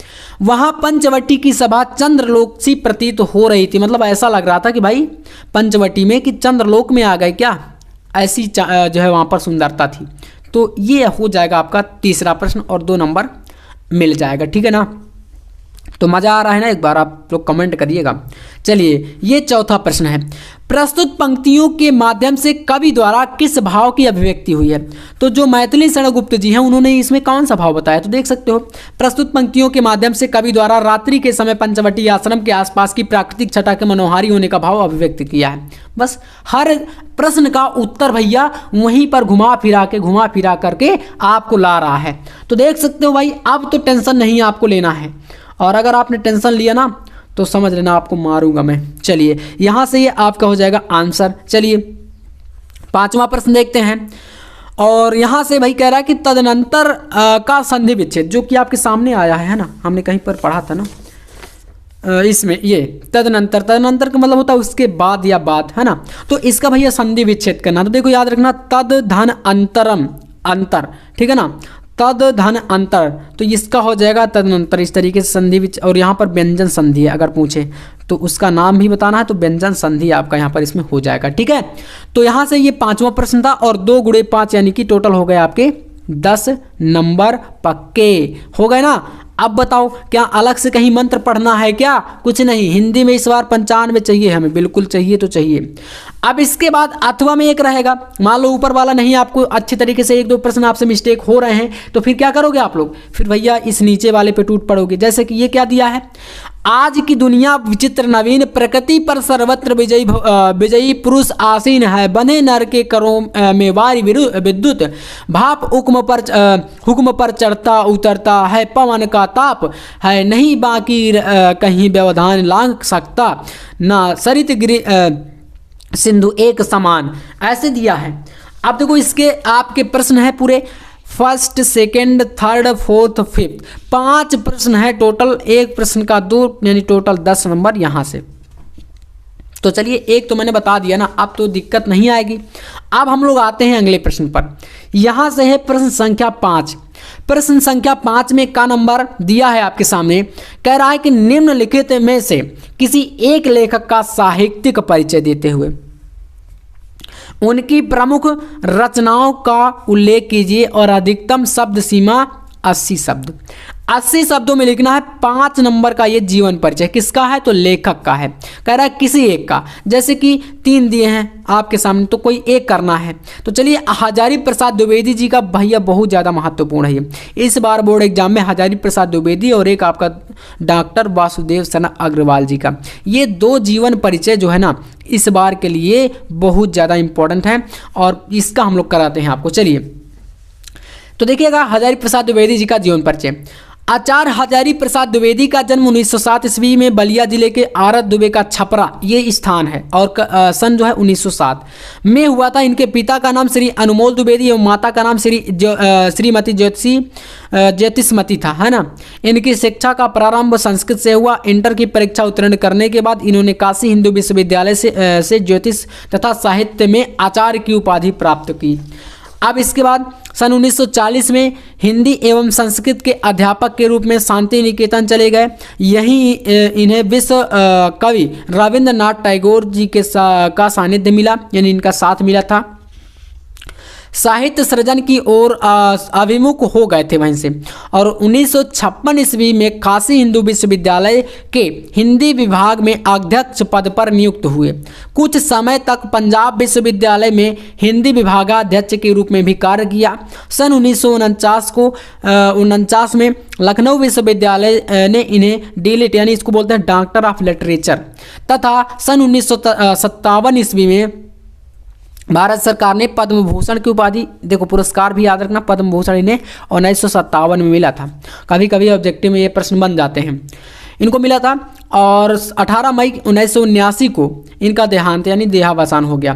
वहाँ पंचवटी की सभा चंद्रलोक सी प्रतीत हो रही थी, मतलब ऐसा लग रहा था कि भाई पंचवटी में कि चंद्रलोक में आ गए क्या, ऐसी जो है वहाँ पर सुंदरता थी। तो ये हो जाएगा आपका तीसरा प्रश्न और 2 नंबर मिल जाएगा, ठीक है ना। तो मज़ा आ रहा है ना, एक बार आप लोग कमेंट करिएगा। चलिए ये चौथा प्रश्न है, प्रस्तुत पंक्तियों के माध्यम से कवि द्वारा किस भाव की अभिव्यक्ति हुई है। तो जो मैथिली शरण गुप्त जी हैं उन्होंने इसमें कौन सा भाव बताया, तो देख सकते हो, प्रस्तुत पंक्तियों के माध्यम से कवि द्वारा रात्रि के समय पंचवटी आश्रम के आसपास की प्राकृतिक छटा के मनोहारी होने का भाव अभिव्यक्त किया है। बस हर प्रश्न का उत्तर भैया वहीं पर घुमा फिरा करके आपको ला रहा है। तो देख सकते हो भाई, अब तो टेंशन नहीं आपको लेना है, और अगर आपने टेंशन लिया ना तो समझ लेना आपको मारूंगा मैं। चलिए यहाँ से ये आपका हो जाएगा आंसर। चलिए 5वां प्रश्न देखते हैं, और यहाँ से भाई कह रहा है कि तदनंतर का संधि विच्छेद, जो कि आपके सामने आया है ना, हमने कहीं पर पढ़ा था ना, इसमें ये तदनंतर का मतलब होता है उसके बाद या बाद, है ना। तो इसका भैया संधि विच्छेद करना, तो देखो याद रखना, तद धन अंतरम, अंतर, ठीक है ना, तद धन अंतर, तो इसका हो जाएगा तदनंतर, इस तरीके से संधि विच, और यहाँ पर व्यंजन संधि है, अगर पूछे तो उसका नाम भी बताना है, तो व्यंजन संधि आपका यहाँ पर इसमें हो जाएगा, ठीक है। तो यहाँ से ये 5वां प्रश्न था, और 2 × 5 यानी कि टोटल हो गए आपके 10 नंबर पक्के हो गए ना। अब बताओ क्या अलग से कहीं मंत्र पढ़ना है क्या, कुछ नहीं, हिंदी में इस बार 95 चाहिए हमें, बिल्कुल चाहिए तो चाहिए। अब इसके बाद अथवा में एक रहेगा, मान लो ऊपर वाला नहीं आपको अच्छे तरीके से 1-2 प्रश्न आपसे मिस्टेक हो रहे हैं, तो फिर क्या करोगे आप लोग, फिर भैया इस नीचे वाले पे टूट पड़ोगे। जैसे कि ये क्या दिया है, आज की दुनिया विचित्र नवीन, प्रकृति पर सर्वत्र विजयी पुरुष आसीन है, बने नर के करों में वारी विद्युत, भाप हुक्म पर चढ़ता उतरता है, पवन का ताप है नहीं बाकी कहीं व्यवधान लांघ सकता, ना सरित सिंधु एक समान, ऐसे दिया है। अब देखो इसके आपके प्रश्न है पूरे 1st, 2nd, 3rd, 4th, 5th, 5 प्रश्न है टोटल, एक प्रश्न का 2, यानी टोटल 10 नंबर यहाँ से। तो चलिए एक तो मैंने बता दिया ना, अब तो दिक्कत नहीं आएगी। अब हम लोग आते हैं अगले प्रश्न पर। यहाँ से है प्रश्न संख्या 5। प्रश्न संख्या 5 में का नंबर दिया है आपके सामने, कह रहा है कि निम्नलिखित में से किसी एक लेखक का साहित्यिक परिचय देते हुए उनकी प्रमुख रचनाओं का उल्लेख कीजिए और अधिकतम शब्द सीमा 80 शब्द। 80 शब्दों में लिखना है। 5 नंबर का ये जीवन परिचय किसका है, तो लेखक का है। कह रहा है किसी एक का, जैसे कि 3 दिए हैं आपके सामने, तो कोई एक करना है। तो चलिए हजारी प्रसाद द्विवेदी जी का भैया बहुत ज़्यादा महत्वपूर्ण है ये। इस बार बोर्ड एग्जाम में हजारी प्रसाद द्विवेदी और एक आपका डॉक्टर वासुदेव सना अग्रवाल जी का, ये 2 जीवन परिचय जो है ना इस बार के लिए बहुत ज़्यादा इंपॉर्टेंट है और इसका हम लोग कराते हैं आपको। चलिए तो देखिएगा, हजारी प्रसाद द्विवेदी जी का जीवन परिचय। आचार्य हजारी प्रसाद द्विवेदी का जन्म 1907 ईस्वी में बलिया जिले के आरत दुबे का छपरा ये स्थान है और सन जो है 1907 में हुआ था। इनके पिता का नाम श्री अनमोल द्विवेदी और माता का नाम श्रीमती ज्योतिषमती था, है ना। इनकी शिक्षा का प्रारंभ संस्कृत से हुआ। इंटर की परीक्षा उत्तीर्ण करने के बाद इन्होंने काशी हिंदू विश्वविद्यालय से ज्योतिष तथा साहित्य में आचार्य की उपाधि प्राप्त की। अब इसके बाद सन 1940 में हिंदी एवं संस्कृत के अध्यापक के रूप में शांति निकेतन चले गए। यहीं इन्हें विश्व कवि रविंद्रनाथ टैगोर जी का सानिध्य मिला, यानी इनका साथ मिला था। साहित्य सृजन की ओर अभिमुख हो गए थे वहीं से और 1956 ईस्वी में काशी हिंदू विश्वविद्यालय के हिंदी विभाग में अध्यक्ष पद पर नियुक्त हुए। कुछ समय तक पंजाब विश्वविद्यालय में हिंदी विभागाध्यक्ष के रूप में भी कार्य किया। सन 1949 में लखनऊ विश्वविद्यालय ने इन्हें डीलिट यानी इसको बोलते हैं डॉक्टर ऑफ लिटरेचर तथा सन 1957 ईस्वी में भारत सरकार ने पद्म भूषण की उपाधि, देखो पुरस्कार भी याद रखना, पद्म भूषण इन्हें 1957 में मिला था। कभी कभी ऑब्जेक्टिव में ये प्रश्न बन जाते हैं, इनको मिला था। और 18 मई 1979 को इनका देहांत यानी देहावसान हो गया।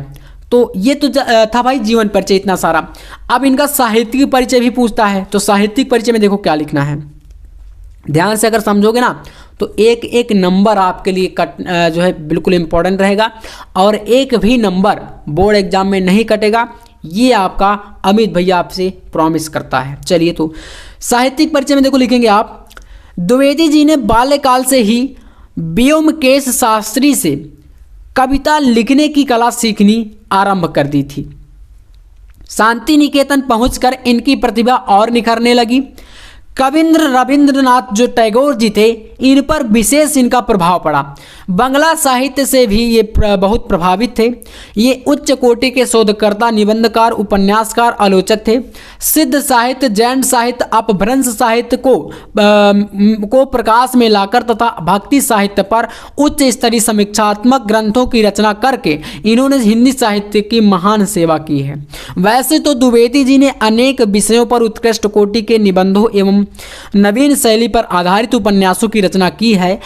तो ये तो था भाई जीवन परिचय इतना सारा। अब इनका साहित्यिक परिचय भी पूछता है, तो साहित्यिक परिचय में देखो क्या लिखना है, ध्यान से अगर समझोगे ना तो एक एक नंबर आपके लिए जो है बिल्कुल इंपॉर्टेंट रहेगा और एक भी नंबर बोर्ड एग्जाम में नहीं कटेगा, ये आपका अमित भैया आपसे प्रॉमिस करता है। चलिए तो साहित्यिक परिचय में देखो लिखेंगे आप, द्विवेदी जी ने बाल्यकाल से ही व्योमकेश शास्त्री से कविता लिखने की कला सीखनी आरंभ कर दी थी। शांति निकेतन पहुंचकर इनकी प्रतिभा और निखरने लगी। कविंद्र रविंद्रनाथ जो टैगोर जी थे, इन पर विशेष इनका प्रभाव पड़ा। बंगला साहित्य से भी ये बहुत प्रभावित थे। ये उच्च कोटि के शोधकर्ता, निबंधकार, उपन्यासकार, आलोचक थे। सिद्ध साहित्य, जैन साहित्य, अपभ्रंश साहित्य को प्रकाश में लाकर तथा भक्ति साहित्य पर उच्च स्तरीय समीक्षात्मक ग्रंथों की रचना करके इन्होंने हिंदी साहित्य की महान सेवा की है। वैसे तो द्विवेदी जी ने अनेक विषयों पर उत्कृष्ट कोटि के निबंधों एवं नवीन शैली पर आधारित उपन्यासों की रचना की है,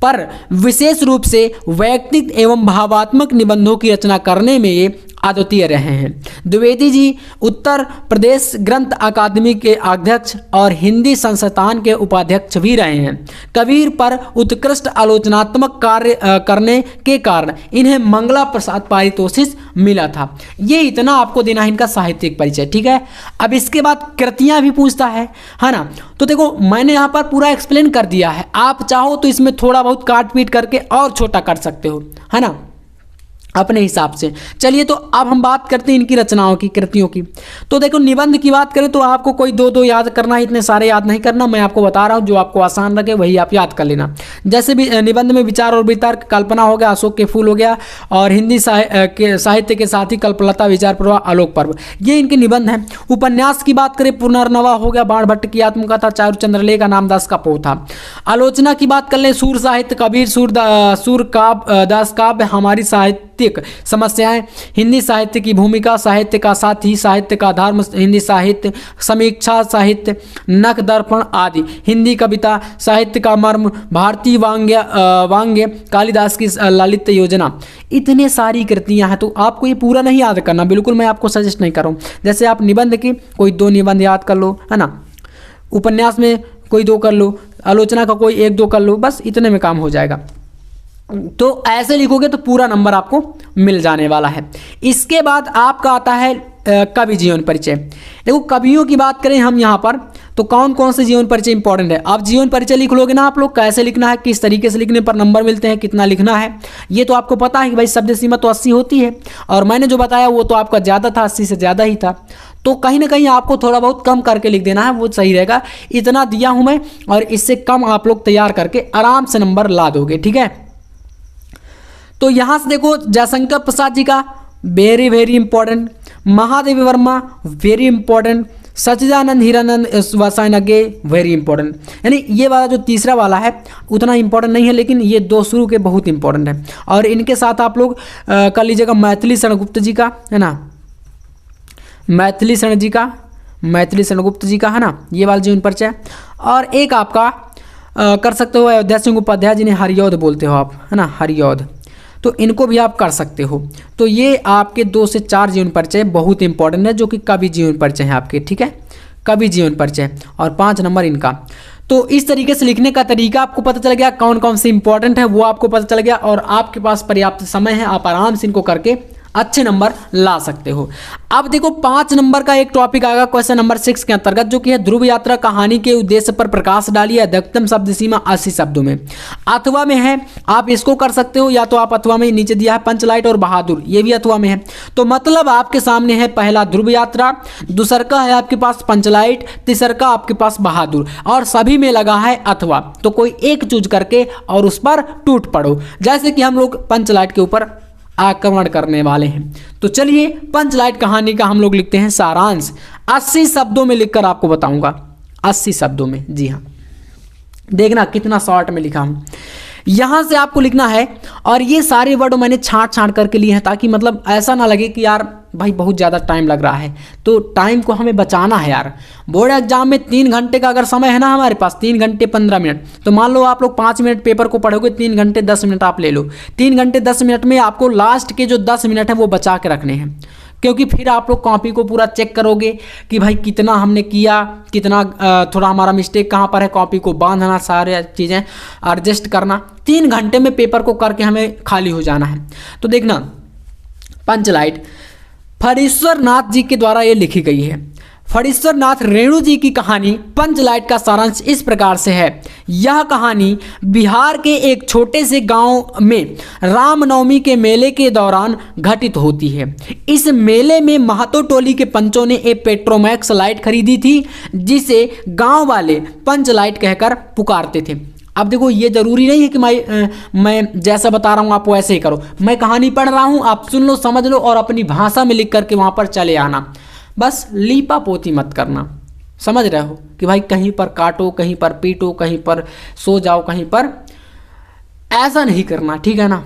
पर विशेष रूप से वैयक्तिक एवं भावात्मक निबंधों की रचना करने में ये अद्वितीय रहे हैं। द्विवेदी जी उत्तर प्रदेश ग्रंथ अकादमी के अध्यक्ष और हिंदी संस्थान के उपाध्यक्ष भी रहे हैं। कबीर पर उत्कृष्ट आलोचनात्मक कार्य करने के कारण इन्हें मंगला प्रसाद पारितोषिक मिला था। ये इतना आपको देना है इनका साहित्यिक परिचय, ठीक है। अब इसके बाद कृतियां भी पूछता है ना। तो देखो मैंने यहाँ पर पूरा एक्सप्लेन कर दिया है, आप चाहो तो इसमें थोड़ा बहुत काट पीट करके और छोटा कर सकते हो, है ना, अपने हिसाब से। चलिए तो अब हम बात करते हैं इनकी रचनाओं की, कृतियों की। तो देखो निबंध की बात करें तो आपको कोई दो याद करना है, इतने सारे याद नहीं करना। मैं आपको बता रहा हूँ जो आपको आसान लगे वही आप याद कर लेना। जैसे भी निबंध में विचार और वितर्क, कल्पना हो गया, अशोक के फूल हो गया, और हिंदी साहित्य के साथ ही कल्पलता, विचार प्रवाह, आलोक पर्व, ये इनके निबंध हैं। उपन्यास की बात करें, पुनर्नवा हो गया, बाण भट्ट की आत्मकथा, चारुचंद्र लेखा, नामदास का पोथा। आलोचना की बात कर लें, सूर साहित्य, कबीर, सूर काव्य, दास काव्य, हमारी साहित्यिक समस्याएं, हिंदी साहित्य की भूमिका, साहित्य का साथी, साहित्य का धर्म, हिंदी साहित्य, समीक्षा साहित्य, नख दर्पण आदि, हिंदी कविता, साहित्य का मर्म, भारतीय वांग्य, कालिदास की ललित योजना। इतने सारी कृतियां हैं, तो आपको ये पूरा नहीं याद करना, बिल्कुल मैं आपको सजेस्ट नहीं कर रहा हूँ। जैसे आप निबंध की कोई 2 निबंध याद कर लो, है ना, उपन्यास में कोई 2 कर लो, आलोचना का कोई 1-2 कर लो, बस इतने में काम हो जाएगा। तो ऐसे लिखोगे तो पूरा नंबर आपको मिल जाने वाला है। इसके बाद आपका आता है कवि जीवन परिचय। देखो कवियों की बात करें हम यहाँ पर, तो कौन कौन से जीवन परिचय इंपॉर्टेंट है। आप जीवन परिचय लिख लोगे ना, आप लोग कैसे लिखना है, किस तरीके से लिखने पर नंबर मिलते हैं, कितना लिखना है, ये तो आपको पता है कि भाई शब्द सीमा तो 80 होती है, और मैंने जो बताया वो तो आपका ज़्यादा था, 80 से ज़्यादा ही था। तो कहीं ना कहीं आपको थोड़ा बहुत कम करके लिख देना है, वो सही रहेगा। इतना दिया हूँ मैं, और इससे कम आप लोग तैयार करके आराम से नंबर ला दोगे, ठीक है। तो यहाँ से देखो जयशंकर प्रसाद जी का very very important, Mahadevi Verma very important, Sachchidanand Hiranand वासायनगे वेरी इंपॉर्टेंट। यानी ये वाला जो तीसरा वाला है उतना इंपॉर्टेंट नहीं है, लेकिन ये दो शुरू के बहुत इंपॉर्टेंट है। और इनके साथ आप लोग कर लीजिएगा मैथिली शरण गुप्त जी का, है ना, मैथिली शरण गुप्त जी का, है ना, ये वाला जीवन परिचय। और एक आपका कर सकते हो अयोध्या सिंह उपाध्याय जिन्हें हरिऔध बोलते हो आप, है ना, हरिऔध, तो इनको भी आप कर सकते हो। तो ये आपके 2 से 4 जीवन परिचय बहुत इंपॉर्टेंट है, जो कि कवि जीवन परिचय है आपके, ठीक है, कवि जीवन परिचय, और 5 नंबर इनका। तो इस तरीके से लिखने का तरीका आपको पता चल गया, कौन कौन से इंपॉर्टेंट है वो आपको पता चल गया, और आपके पास पर्याप्त समय है, आप आराम से इनको करके अच्छे नंबर ला सकते हो। अब देखो 5 नंबर का एक टॉपिक आएगा क्वेश्चन नंबर 6 के अंतर्गत, जो कि है ध्रुव यात्रा कहानी के उद्देश्य पर प्रकाश डालिए, अधिकतम शब्द सीमा 80 शब्दों में। अथवा में है, आप इसको कर सकते हो, या तो आप अथवा में नीचे दिया है पंचलाइट और बहादुर, ये भी अथवा में है। तो मतलब आपके सामने है पहला ध्रुव यात्रा, दूसर का है आपके पास पंचलाइट, तीसर का आपके पास बहादुर, और सभी में लगा है अथवा। तो कोई एक चूज करके और उस पर टूट पड़ो, जैसे कि हम लोग पंचलाइट के ऊपर आक्रमण करने वाले हैं। तो चलिए पंचलाइट कहानी का हम लोग लिखते हैं सारांश, 80 शब्दों में लिखकर आपको बताऊंगा, 80 शब्दों में, जी हाँ, देखना कितना शॉर्ट में लिखा हूं। यहां से आपको लिखना है, और ये सारे वर्ड मैंने छांट करके लिए हैं, ताकि मतलब ऐसा ना लगे कि यार भाई बहुत ज़्यादा टाइम लग रहा है। तो टाइम को हमें बचाना है यार। बोर्ड एग्जाम में 3 घंटे का अगर समय है ना हमारे पास, 3 घंटे 15 मिनट, तो मान लो आप लोग 5 मिनट पेपर को पढ़ोगे, 3 घंटे 10 मिनट आप ले लो। 3 घंटे 10 मिनट में आपको लास्ट के जो 10 मिनट है वो बचा के रखने हैं, क्योंकि फिर आप लोग कॉपी को पूरा चेक करोगे कि भाई कितना हमने किया, कितना थोड़ा हमारा मिस्टेक कहाँ पर है, कॉपी को बांधना, सारे चीज़ें एडजस्ट करना। 3 घंटे में पेपर को करके हमें खाली हो जाना है। तो देखना पंचलाइट फणीश्वर नाथ जी के द्वारा ये लिखी गई है। फणीश्वर नाथ रेणु जी की कहानी पंचलाइट का सारांश इस प्रकार से है। यह कहानी बिहार के एक छोटे से गांव में रामनवमी के मेले के दौरान घटित होती है। इस मेले में महतो टोली के पंचों ने एक पेट्रोमैक्स लाइट खरीदी थी, जिसे गांव वाले पंचलाइट कहकर पुकारते थे। अब देखो ये जरूरी नहीं है कि मैं जैसा बता रहा हूँ आप वैसे ही करो। मैं कहानी पढ़ रहा हूँ, आप सुन लो, समझ लो, और अपनी भाषा में लिख करके वहाँ पर चले आना। बस लीपा पोती मत करना, समझ रहे हो, कि भाई कहीं पर काटो, कहीं पर पीटो, कहीं पर सो जाओ, कहीं पर, ऐसा नहीं करना, ठीक है ना।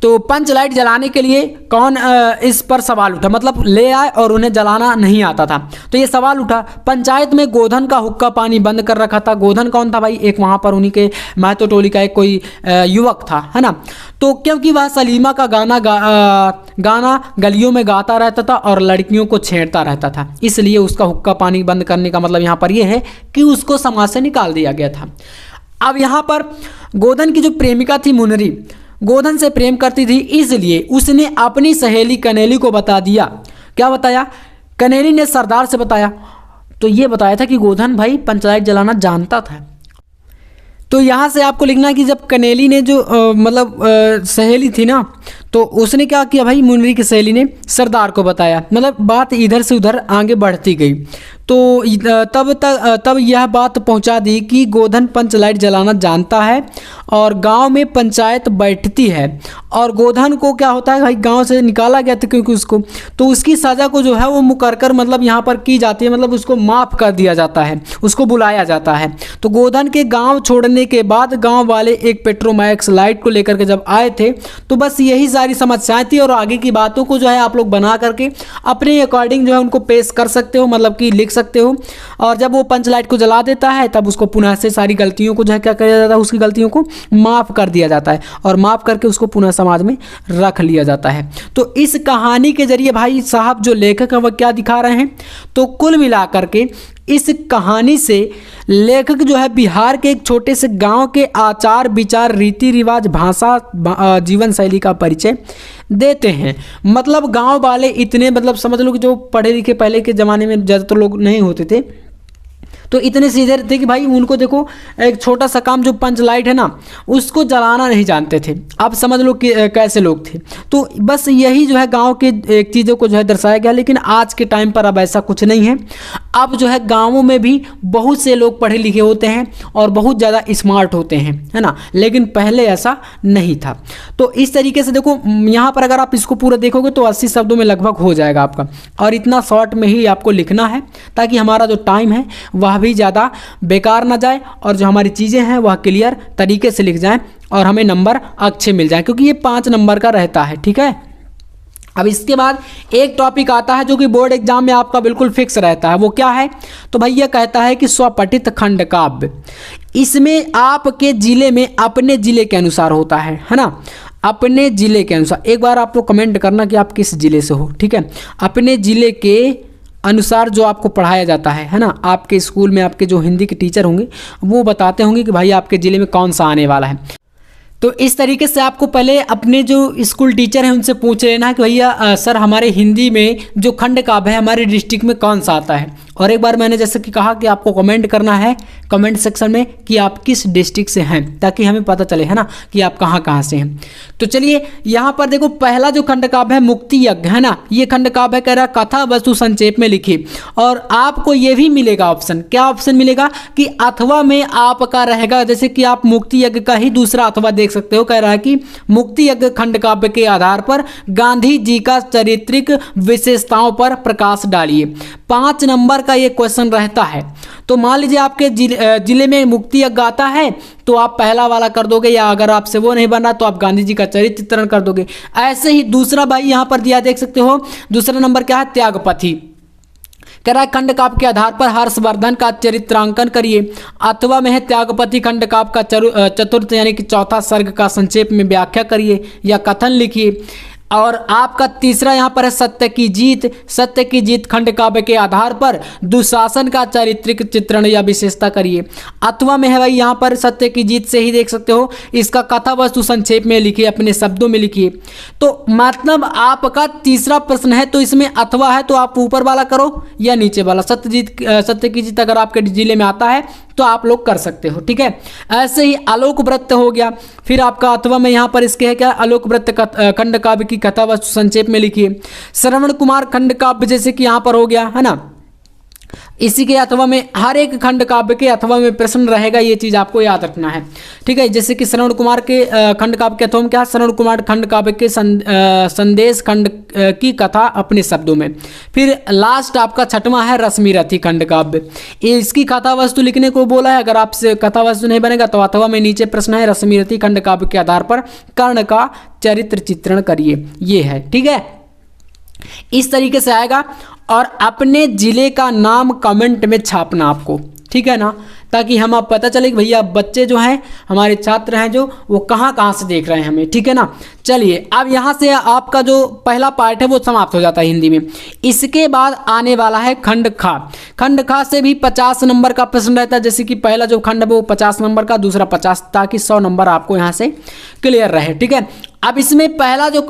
तो पंचलाइट जलाने के लिए कौन इस पर सवाल उठा, मतलब ले आए और उन्हें जलाना नहीं आता था, तो ये सवाल उठा। पंचायत में गोधन का हुक्का पानी बंद कर रखा था। गोधन कौन था भाई, एक वहाँ पर उन्हीं के महतो टोली का एक कोई युवक था, है ना। तो क्योंकि वह सलीमा का गाना गलियों में गाता रहता था और लड़कियों को छेड़ता रहता था, इसलिए उसका हुक्का पानी बंद करने का मतलब यहाँ पर यह है कि उसको समाज से निकाल दिया गया था। अब यहाँ पर गोधन की जो प्रेमिका थी मुनरी, गोधन से प्रेम करती थी, इसलिए उसने अपनी सहेली कनेली को बता दिया। क्या बताया, कनेली ने सरदार से बताया। तो ये बताया था कि गोधन भाई पंचलाइट जलाना जानता था। तो यहाँ से आपको लिखना है कि जब कनेली ने जो सहेली थी ना, तो उसने क्या किया भाई, मुनरी की सहेली ने सरदार को बताया, मतलब बात इधर से उधर आगे बढ़ती गई। तो तब यह बात पहुंचा दी कि गोधन पंचलाइट जलाना जानता है और गांव में पंचायत बैठती है, और गोधन को क्या होता है भाई, गांव से निकाला गया था क्योंकि उसको, तो उसकी सज़ा को जो है वो मुकर्रर मतलब यहाँ पर की जाती है, मतलब उसको माफ़ कर दिया जाता है, उसको बुलाया जाता है। तो गोधन के गाँव छोड़ने के बाद गाँव वाले एक पेट्रोमैक्स लाइट को लेकर के जब आए थे, तो बस यही सारी समस्याएं थी, और आगे की बातों को जो है आप लोग बना करके अपने अकॉर्डिंग जो है उनको पेश कर सकते हो, मतलब कि लिख सकते हो। और जब वो पंचलाइट को जला देता है, तब उसको पुनः से सारी गलतियों को जो है क्या किया जाता है, उसकी गलतियों को माफ़ कर दिया जाता है, और माफ़ करके उसको पुनः समाज में रख लिया जाता है। तो इस कहानी के जरिए भाई साहब जो लेखक है वह क्या दिखा रहे हैं, तो कुल मिलाकर के इस कहानी से लेखक जो है बिहार के एक छोटे से गांव के आचार विचार, रीति रिवाज, भाषा, जीवन शैली का परिचय देते हैं। मतलब गांव वाले इतने, मतलब समझ लो कि जो पढ़े लिखे पहले के ज़माने में ज़्यादातर लोग नहीं होते थे, तो इतने सीधे थे कि भाई उनको देखो एक छोटा सा काम जो पंच लाइट है ना, उसको जलाना नहीं जानते थे। आप समझ लो कि कैसे लोग थे। तो बस यही जो है गांव के एक चीज़ों को जो है दर्शाया गया। लेकिन आज के टाइम पर अब ऐसा कुछ नहीं है। अब जो है गाँवों में भी बहुत से लोग पढ़े लिखे होते हैं और बहुत ज़्यादा स्मार्ट होते हैं, है ना। लेकिन पहले ऐसा नहीं था। तो इस तरीके से देखो यहाँ पर अगर आप इसको पूरा देखोगे तो 80 शब्दों में लगभग हो जाएगा आपका, और इतना शॉर्ट में ही आपको लिखना है ताकि हमारा जो टाइम है वह भी ज़्यादा बेकार ना जाए और जो हमारी चीज़ें हैं वह क्लियर तरीके से लिख जाएं और हमें नंबर अच्छे मिल जाए, क्योंकि ये 5 नंबर का रहता है। ठीक है। अब इसके बाद एक टॉपिक आता है जो कि बोर्ड एग्जाम में आपका बिल्कुल फिक्स रहता है। वो क्या है? तो भैया कहता है कि स्वपठित खंड काव्य। इसमें आपके जिले में अपने जिले के अनुसार होता है ना, अपने जिले के अनुसार। एक बार आप लोग कमेंट करना कि आप किस जिले से हो। ठीक है। अपने जिले के अनुसार जो आपको पढ़ाया जाता है ना। आपके स्कूल में आपके जो हिंदी के टीचर होंगे वो बताते होंगे कि भाई आपके ज़िले में कौन सा आने वाला है। तो इस तरीके से आपको पहले अपने जो स्कूल टीचर हैं उनसे पूछ लेना है कि भैया सर हमारे हिंदी में जो खंड काव्य है हमारे डिस्ट्रिक्ट में कौन सा आता है। और एक बार मैंने जैसे कि कहा कि आपको कमेंट करना है कमेंट सेक्शन में कि आप किस डिस्ट्रिक्ट से हैं, ताकि हमें पता चले, है ना, कि आप कहाँ से हैं। तो चलिए यहाँ पर देखो पहला जो खंड काव्य है मुक्ति यज्ञ, है ना। ये खंड काव्य कह रहा कथा वस्तु संक्षेप में लिखी। और आपको ये भी मिलेगा ऑप्शन, क्या ऑप्शन मिलेगा कि अथवा में आपका रहेगा, जैसे कि आप मुक्ति यज्ञ का ही दूसरा अथवा देख सकते हो। कह रहा है कि मुक्ति यज्ञ खंड काव्य के आधार पर गांधी जी का चारित्रिक विशेषताओं पर प्रकाश डालिए। 5 नंबर का ये क्वेश्चन रहता है। तो मान लीजिए आपके जिले में मुक्ति यज्ञ आता है तो आप पहला वाला कर दोगे, या अगर आपसे वो नहीं बन रहा तो आप गांधी जी का चरित्र चित्रण कर दोगे। ऐसे ही दूसरा भाई यहाँ पर दिया देख सकते हो, दूसरा नंबर क्या है? त्यागपथी। कह रहा है खंड काव्य के आधार पर हर्षवर्धन का चरित्रांकन करिए। अथवा में है त्यागपति खंड काव्य का चतुर्थ यानी कि चौथा सर्ग का संक्षेप में व्याख्या करिए या कथन लिखिए। और आपका तीसरा यहाँ पर है सत्य की जीत। सत्य की जीत खंड काव्य के आधार पर दुशासन का चारित्रिक चित्रण या विशेषता करिए। अथवा में है भाई यहाँ पर सत्य की जीत से ही देख सकते हो, इसका कथा वस्तु संक्षेप में लिखिए, अपने शब्दों में लिखिए। तो मतलब आपका तीसरा प्रश्न है तो इसमें अथवा है तो आप ऊपर वाला करो या नीचे वाला। सत्य की जीत अगर आपके जिले में आता है तो आप लोग कर सकते हो। ठीक है। ऐसे ही आलोक वृत्त हो गया। फिर आपका अथवा में यहाँ पर इसके है क्या? आलोक वृत्त खंड काव्य की कथा वस्तु संक्षेप में लिखिए। श्रवण कुमार खंड काव्य जैसे कि यहाँ पर हो गया, है ना। इसी के अथवा में हर एक खंड काव्य के अथवा में प्रश्न रहेगा, ये चीज आपको याद रखना है। ठीक है। जैसे कि श्रवण कुमार के खंड काव्य के अथवा में क्या? श्रवण कुमार खंड काव्य के संदेश खंड की कथा अपने शब्दों में। फिर लास्ट आपका छठवां है रश्मिरथी खंड काव्य। इसकी कथा वस्तु लिखने को बोला है। अगर आपसे कथा वस्तु नहीं बनेगा तो अथवा में नीचे प्रश्न है रश्मिरथी खंड काव्य के आधार पर कर्ण का चरित्र चित्रण करिए, ये है। ठीक है। इस तरीके से आएगा। और अपने जिले का नाम कमेंट में छापना आपको, ठीक है ना, ताकि हम आप पता चले कि भैया बच्चे जो हैं हमारे छात्र हैं जो वो कहाँ से देख रहे हैं हमें। ठीक है ना। चलिए अब यहाँ से आपका जो पहला पार्ट है वो समाप्त हो जाता है हिंदी में। इसके बाद आने वाला है खंड खा। खंड खा से भी 50 नंबर का प्रश्न रहता है। जैसे कि पहला जो खंड है वो 50 नंबर का, दूसरा 50, ताकि 100 नंबर आपको यहाँ से क्लियर रहे। ठीक है। अब इसमें पहला जो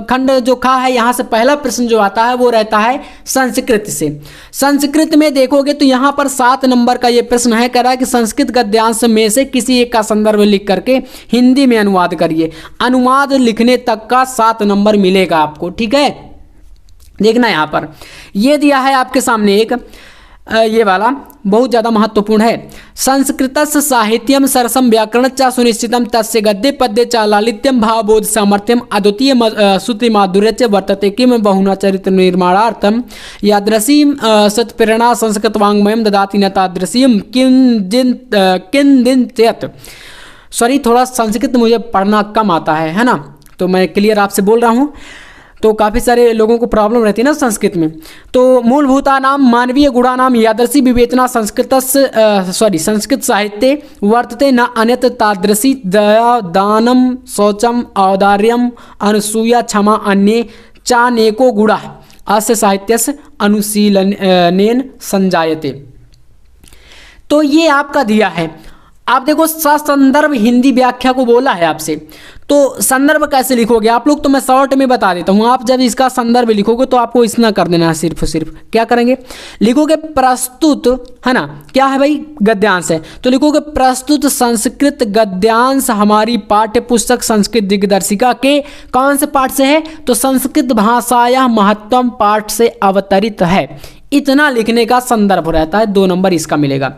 खंड जो खा है, यहाँ से पहला प्रश्न जो आता है वो रहता है संस्कृत से। संस्कृत में देखोगे तो यहाँ पर 7 नंबर का ये प्रश्न है। कह रहा है कि संस्कृत गद्यांश में से किसी एक का संदर्भ लिख करके हिंदी में अनुवाद करिए। अनुवाद लिखने तक का 7 नंबर मिलेगा आपको। ठीक है। देखना यहाँ पर ये दिया है आपके सामने एक ये वाला बहुत ज़्यादा महत्वपूर्ण है। संस्कृतस्य साहित्यम सरसम व्याकरण च सुनिश्चितम तस्य गद्य पद्य च लालित्यम भावबोध सामर्थ्यम अद्वितीय श्रुति माधुर्य च वर्तते किम बहुना चरित्र निर्माणार्थम यादृशीम सत्प्रेरणा संस्कृत वाङ्मयम ददाति न तादृशीम किन दिन चेत। सॉरी, थोड़ा संस्कृत मुझे पढ़ना कम आता है ना, तो मैं क्लियर आपसे बोल रहा हूँ। तो काफ़ी सारे लोगों को प्रॉब्लम रहती है ना संस्कृत में। तो मूलभूतानाम मानवीय गुणानाम यादृशी विवेचना संस्कृत साहित्ये वर्तते न अन्यत तादृशी दया दानम शौचम औदार्यम अनुसूया क्षमा अन्ये चानेको गुणा अस्य साहित्यस्य अनुशीलनेन संजायते। तो ये आपका दिया है। आप देखो ससंदर्भ हिंदी व्याख्या को बोला है आपसे, तो संदर्भ कैसे लिखोगे आप लोग, तो मैं शॉर्ट में बता देता हूँ। आप जब इसका संदर्भ लिखोगे तो आपको इतना कर देना है, सिर्फ क्या करेंगे, लिखोगे प्रस्तुत, है ना, क्या है भाई, गद्यांश है, तो लिखोगे प्रस्तुत संस्कृत गद्यांश हमारी पाठ्य पुस्तक संस्कृत दिग्दर्शिका के कौन से पाठ से है, तो संस्कृत भाषाया महत्तम पाठ से अवतरित है। इतना लिखने का संदर्भ रहता है, 2 नंबर इसका मिलेगा।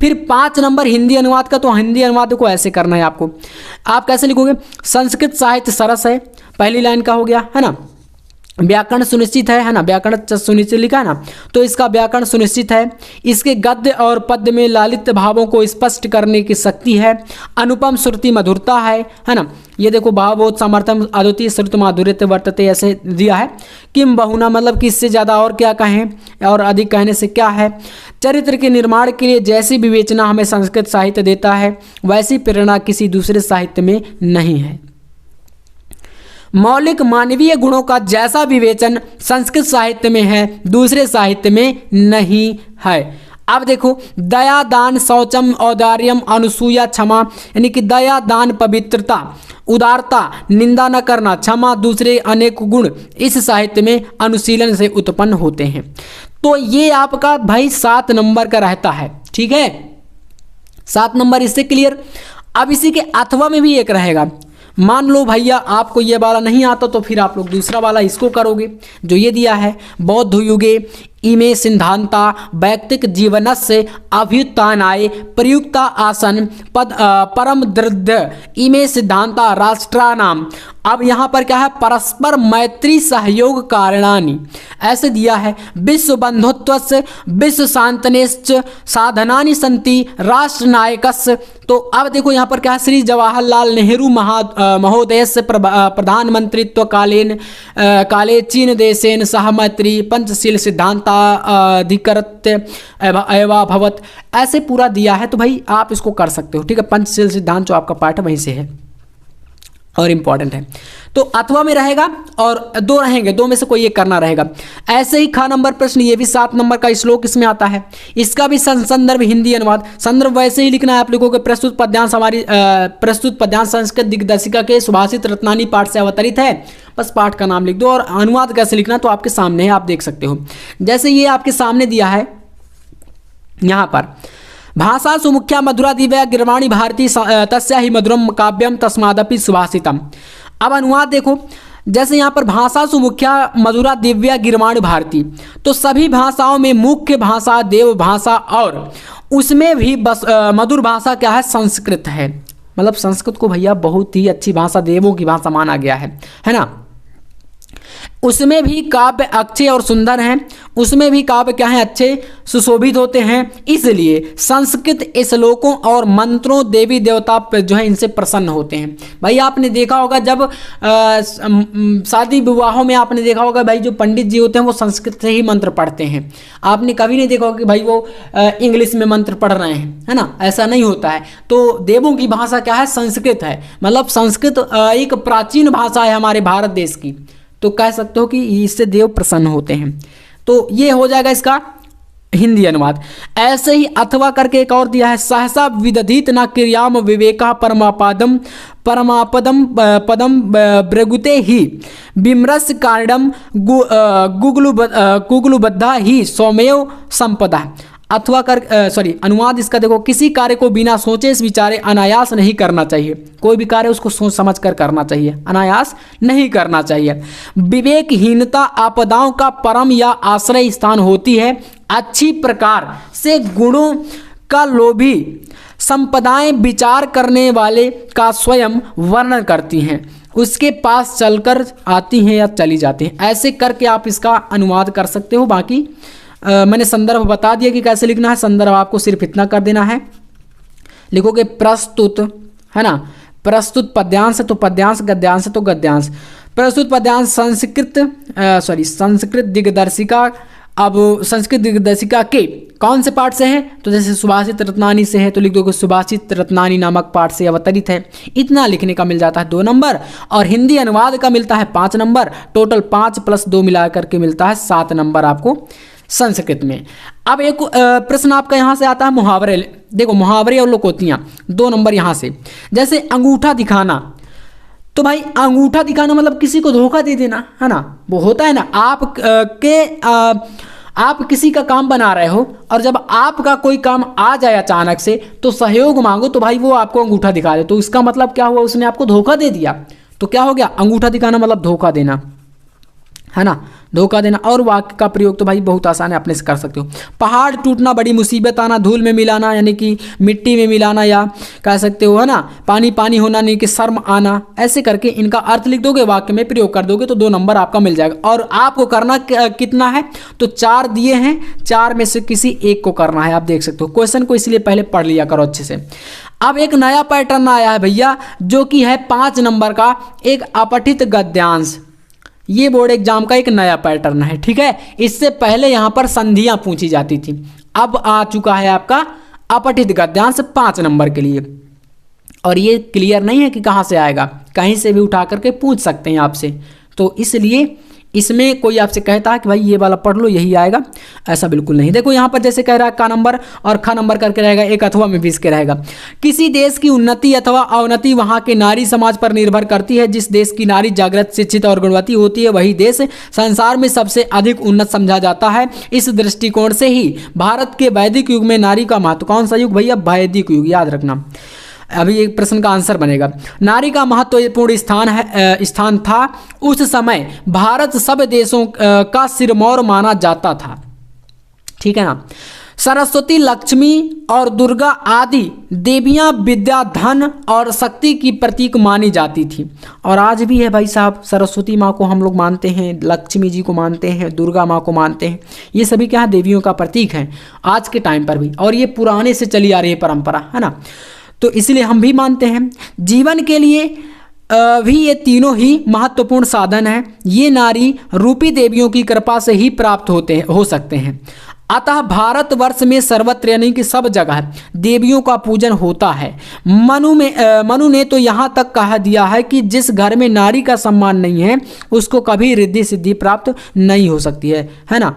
फिर 5 नंबर हिंदी अनुवाद का, तो हिंदी अनुवाद को ऐसे करना है आपको। आप कैसे लिखोगे, संस्कृत साहित्य सरस है, पहली लाइन का हो गया, है ना। व्याकरण सुनिश्चित है ना, व्याकरण सुनिश्चित लिखा है ना, तो इसका व्याकरण सुनिश्चित है। इसके गद्य और पद्य में लालित्य भावों को स्पष्ट करने की शक्ति है। अनुपम श्रुति मधुरता है ना, ये देखो भावबोध समर्थन अद्वितीय श्रुति माधुर्य वर्तते ऐसे दिया है। किम बहुना मतलब कि इससे ज़्यादा और क्या कहें, और अधिक कहने से क्या है। चरित्र के निर्माण के लिए जैसी विवेचना हमें संस्कृत साहित्य देता है, वैसी प्रेरणा किसी दूसरे साहित्य में नहीं है। मौलिक मानवीय गुणों का जैसा विवेचन संस्कृत साहित्य में है, दूसरे साहित्य में नहीं है। अब देखो, दया दान शौचम औदार्यम अनुसूया क्षमा, यानी कि दया दान पवित्रता, उदारता, निंदा न करना, क्षमा, दूसरे अनेक गुण इस साहित्य में अनुशीलन से उत्पन्न होते हैं। तो ये आपका भाई 7 नंबर का रहता है, ठीक है, 7 नंबर इससे क्लियर। अब इसी के अथवा में भी एक रहेगा। मान लो भैया आपको ये वाला नहीं आता, तो फिर आप लोग दूसरा वाला इसको करोगे, जो ये दिया है, बौद्ध युगे इमे सिद्धांता वैयक्तिक जीवनस्य अभ्युत्थानाय प्रयुक्ता आसन पद परम दृढ़ इमे सिद्धांता राष्ट्रानाम। अब यहाँ पर क्या है, परस्पर मैत्री सहयोग कारणानि ऐसे दिया है। विश्व बंधुत्वस्य विश्व शांतनेश्च साधनानि सन्ति राष्ट्र नायकस्य। तो अब देखो यहाँ पर क्या है, श्री जवाहरलाल नेहरू महोदयस्य प्रधानमंत्रित्व काले चीन देशेन सह मैत्री पंचशील सिद्धांता अधिकृत्य एवा भवत, ऐसे पूरा दिया है। तो भाई आप इसको कर सकते हो, ठीक है। पंचशील सिद्धांत जो आपका पाठ है वहीं से है और इम्पॉर्टेंट है, तो अथवा में रहेगा और 2 रहेंगे, 2 में से कोई एक करना रहेगा। ऐसे ही खा नंबर प्रश्न, ये भी 7 नंबर का श्लोक इसमें आता है, इसका भी संदर्भ हिंदी अनुवाद। संदर्भ वैसे ही लिखना है आप लोगों के, प्रस्तुत पद्यांश हमारी प्रस्तुत पद्यांश संस्कृत दिग्दर्शिका के सुभाषित रत्नानी पाठ से अवतरित है, बस पाठ का नाम लिख दो। और अनुवाद कैसे लिखना तो आपके सामने है, आप देख सकते हो। जैसे ये आपके सामने दिया है यहाँ पर, भाषा सुमुख्या मधुरा दिव्या गिरवाणी भारती तस्या ही मधुरम काव्यम तस्मादपि सुभाषितम। अब अनुवाद देखो, जैसे यहाँ पर भाषा सुमुख्या मधुरा दिव्या गिरवाणी भारती, तो सभी भाषाओं में मुख्य भाषा देव भाषा, और उसमें भी बस मधुर भाषा क्या है, संस्कृत है। मतलब संस्कृत को भैया बहुत ही अच्छी भाषा, देवों की भाषा माना गया है ना। उसमें भी काव्य अच्छे और सुंदर हैं, उसमें भी काव्य क्या है, अच्छे सुशोभित होते हैं। इसलिए संस्कृत श्लोकों और मंत्रों देवी देवता पर जो है इनसे प्रसन्न होते हैं। भाई आपने देखा होगा जब शादी विवाहों में आपने देखा होगा भाई, जो पंडित जी होते हैं वो संस्कृत से ही मंत्र पढ़ते हैं। आपने कभी नहीं देखा होगा कि भाई वो इंग्लिश में मंत्र पढ़ रहे हैं, है ना, ऐसा नहीं होता है। तो देवों की भाषा क्या है, संस्कृत है। मतलब संस्कृत एक प्राचीन भाषा है हमारे भारत देश की, तो कह सकते हो कि इससे देव प्रसन्न होते हैं। तो ये हो जाएगा इसका हिंदी अनुवाद। ऐसे ही अथवा करके एक और दिया है, सहसा विदधित न क्रियाम विवेका परमापदम पदम ब्रगुते ही विमरस कारणम गुगलुबद्धा ही सौम्यव संपदा। अथवा अनुवाद इसका देखो, किसी कार्य को बिना सोचे विचारे अनायास नहीं करना चाहिए। कोई भी कार्य उसको सोच समझ कर करना चाहिए, अनायास नहीं करना चाहिए। विवेकहीनता आपदाओं का परम या आश्रय स्थान होती है। अच्छी प्रकार से गुणों का लोभी संपदाएं विचार करने वाले का स्वयं वर्णन करती हैं, उसके पास चलकर आती हैं या चली जाती हैं। ऐसे करके आप इसका अनुवाद कर सकते हो। बाकी मैंने संदर्भ बता दिया कि कैसे लिखना है। संदर्भ आपको सिर्फ इतना कर देना है, लिखोगे प्रस्तुत, है ना, प्रस्तुत पद्यांश तो पद्यांश, गद्यांश तो गद्यांश। प्रस्तुत पद्यांश संस्कृत दिग्दर्शिका। अब संस्कृत दिग्दर्शिका के कौन से पाठ से है, तो जैसे सुभाषित रत्नानी से है तो लिख दोगे सुभाषित रत्नानी नामक पाठ से अवतरित है। इतना लिखने का मिल जाता है 2 नंबर, और हिंदी अनुवाद का मिलता है 5 नंबर। टोटल 5 + 2 मिला करके मिलता है 7 नंबर आपको संस्कृत में। अब एक प्रश्न आपका यहाँ से आता है मुहावरे। देखो मुहावरे और लोकोक्तियाँ 2 नंबर यहाँ से। जैसे अंगूठा दिखाना, तो भाई अंगूठा दिखाना मतलब किसी को धोखा दे देना, है ना। वो होता है ना आप किसी का काम बना रहे हो और जब आपका कोई काम आ जाए अचानक से तो सहयोग मांगो, तो भाई वो आपको अंगूठा दिखा दे, तो इसका मतलब क्या हुआ, उसने आपको धोखा दे दिया। तो क्या हो गया, अंगूठा दिखाना मतलब धोखा देना, है ना, धोखा देना। और वाक्य का प्रयोग तो भाई बहुत आसान है, अपने से कर सकते हो। पहाड़ टूटना बड़ी मुसीबत आना, धूल में मिलाना यानी कि मिट्टी में मिलाना, या कह सकते हो, है ना, पानी पानी होना यानी कि शर्म आना। ऐसे करके इनका अर्थ लिख दोगे, वाक्य में प्रयोग कर दोगे तो 2 नंबर आपका मिल जाएगा। और आपको करना कितना है, तो 4 दिए हैं, 4 में से किसी एक को करना है। आप देख सकते हो क्वेश्चन को, इसलिए पहले पढ़ लिया करो अच्छे से। अब एक नया पैटर्न आया है भैया, जो कि है 5 नंबर का एक अपठित गद्यांश। ये बोर्ड एग्जाम का एक नया पैटर्न है, ठीक है। इससे पहले यहाँ पर संधियाँ पूछी जाती थी, अब आ चुका है आपका अपठित गद्यांश 5 नंबर के लिए। और ये क्लियर नहीं है कि कहाँ से आएगा, कहीं से भी उठा करके पूछ सकते हैं आपसे। तो इसलिए इसमें कोई आपसे कहता है कि भाई ये वाला पढ़ लो यही आएगा, ऐसा बिल्कुल नहीं। देखो यहाँ पर जैसे कह रहा है का नंबर और ख नंबर करके रहेगा, एक अथवा में भी इसके रहेगा। किसी देश की उन्नति अथवा अवनति वहाँ के नारी समाज पर निर्भर करती है। जिस देश की नारी जागृत, शिक्षित और गुणवती होती है वही देश संसार में सबसे अधिक उन्नत समझा जाता है। इस दृष्टिकोण से ही भारत के वैदिक युग में नारी का महत्व, कौन सा युग भैया, वैदिक युग, याद रखना। अभी एक प्रश्न का आंसर बनेगा, नारी का महत्वपूर्ण स्थान था। उस समय भारत सब देशों का सिरमौर माना जाता था, ठीक है ना। सरस्वती, लक्ष्मी और दुर्गा आदि देवियां विद्या, धन और शक्ति की प्रतीक मानी जाती थी। और आज भी है भाई साहब, सरस्वती माँ को हम लोग मानते हैं, लक्ष्मी जी को मानते हैं, दुर्गा माँ को मानते हैं। ये सभी क्या है, देवियों का प्रतीक है आज के टाइम पर भी, और ये पुराने से चली आ रही है परंपरा, है ना। तो इसलिए हम भी मानते हैं। जीवन के लिए भी ये तीनों ही महत्वपूर्ण साधन हैं। ये नारी रूपी देवियों की कृपा से ही प्राप्त हो सकते हैं। अतः भारतवर्ष में सर्वत्र यानी कि सब जगह देवियों का पूजन होता है। मनु ने तो यहाँ तक कह दिया है कि जिस घर में नारी का सम्मान नहीं है उसको कभी रिद्धि सिद्धि प्राप्त नहीं हो सकती है ना।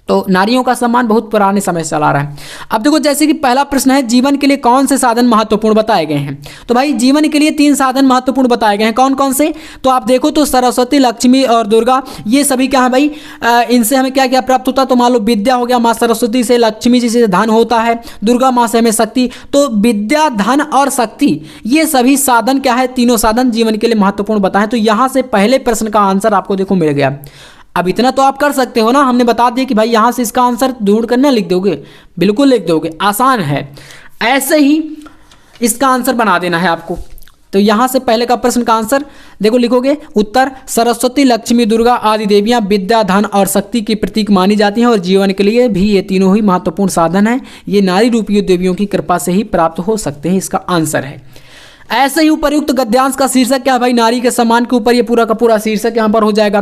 तो नारियों का सम्मान बहुत पुराने समय से चला रहा है। अब देखो जैसे कि पहला प्रश्न है, जीवन के लिए कौन से साधन महत्वपूर्ण बताए गए हैं। तो भाई जीवन के लिए 3 साधन महत्वपूर्ण बताए गए हैं, कौन कौन से, तो आप देखो तो सरस्वती, लक्ष्मी और दुर्गा, ये सभी क्या है भाई, इनसे हमें क्या क्या प्राप्त होता है। तो मान लो विद्या हो गया, माँ सरस्वती से, लक्ष्मी जी से धन होता है, दुर्गा माँ से हमें शक्ति। तो विद्या, धन और शक्ति, ये सभी साधन क्या है, तीनों साधन जीवन के लिए महत्वपूर्ण बताएं। तो यहाँ से पहले प्रश्न का आंसर आपको देखो मिल गया। अब इतना तो आप कर सकते हो ना, हमने बता दिया कि भाई यहाँ से इसका आंसर ढूंढ कर ना लिख दोगे, बिल्कुल लिख दोगे, आसान है। ऐसे ही इसका आंसर बना देना है आपको। तो यहाँ से पहले का प्रश्न का आंसर देखो लिखोगे, उत्तर सरस्वती, लक्ष्मी, दुर्गा आदि देवियाँ विद्या, धन और शक्ति की प्रतीक मानी जाती हैं और जीवन के लिए भी ये तीनों ही महत्वपूर्ण साधन हैं। ये नारी रूपी देवियों की कृपा से ही प्राप्त हो सकते हैं, इसका आंसर है। ऐसे ही उपर्युक्त गद्यांश का शीर्षक क्या है भाई, नारी के सम्मान के ऊपर ये पूरा का पूरा शीर्षक यहाँ पर हो जाएगा।